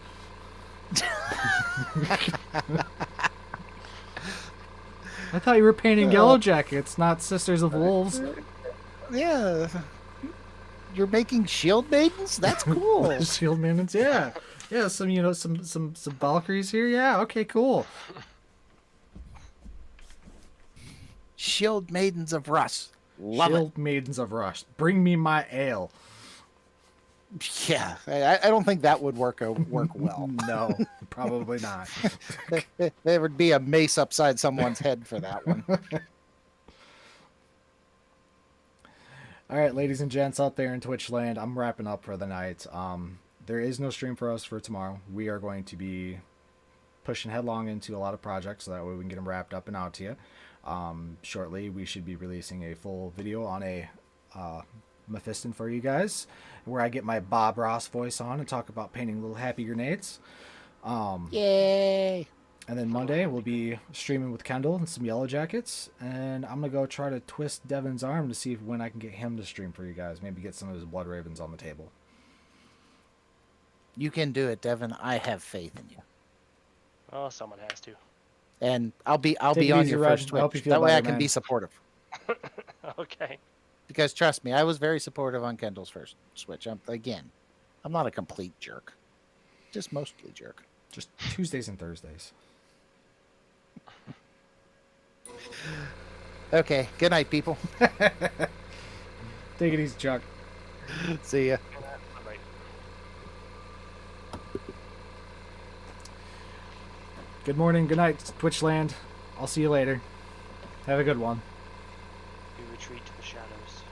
I thought you were painting Yellow Jackets, not Sisters of Wolves. Yeah. You're making shield maidens? That's cool. Shield Maidens, yeah. Yeah, some Valkyries here. Yeah, okay, cool. Shield maidens of Russ. Love Shield Maidens of Rush. Bring me my ale. it. Yeah. I don't think that would work well. No, probably not. There would be a mace upside someone's head for that one. All right, ladies and gents out there in Twitch land, I'm wrapping up for the night. There is no stream for us for tomorrow. We are going to be pushing headlong into a lot of projects so that way we can get them wrapped up and out to you. Shortly, we should be releasing a full video on a Mephiston for you guys, where I get my Bob Ross voice on and talk about painting little happy grenades. Yay! And then Monday, we'll be streaming with Kendall and some Yellow Jackets. And I'm going to go try to twist Devin's arm to see when I can get him to stream for you guys. Maybe get some of his Blood Ravens on the table. You can do it, Devin. I have faith in you. Well, someone has to. And I'll be Take on it easy, your Red. first I hope you Twitch. feel That way I better, can man. be supportive. Okay. Because trust me, I was very supportive on Kendall's first Switch. I'm not a complete jerk. Just mostly jerk. Just Tuesdays and Thursdays. Okay, good night, people. Take it easy, Chuck. See ya. Bye-bye. Good morning, good night, Twitch land. I'll see you later. Have a good one. We retreat to the shadows.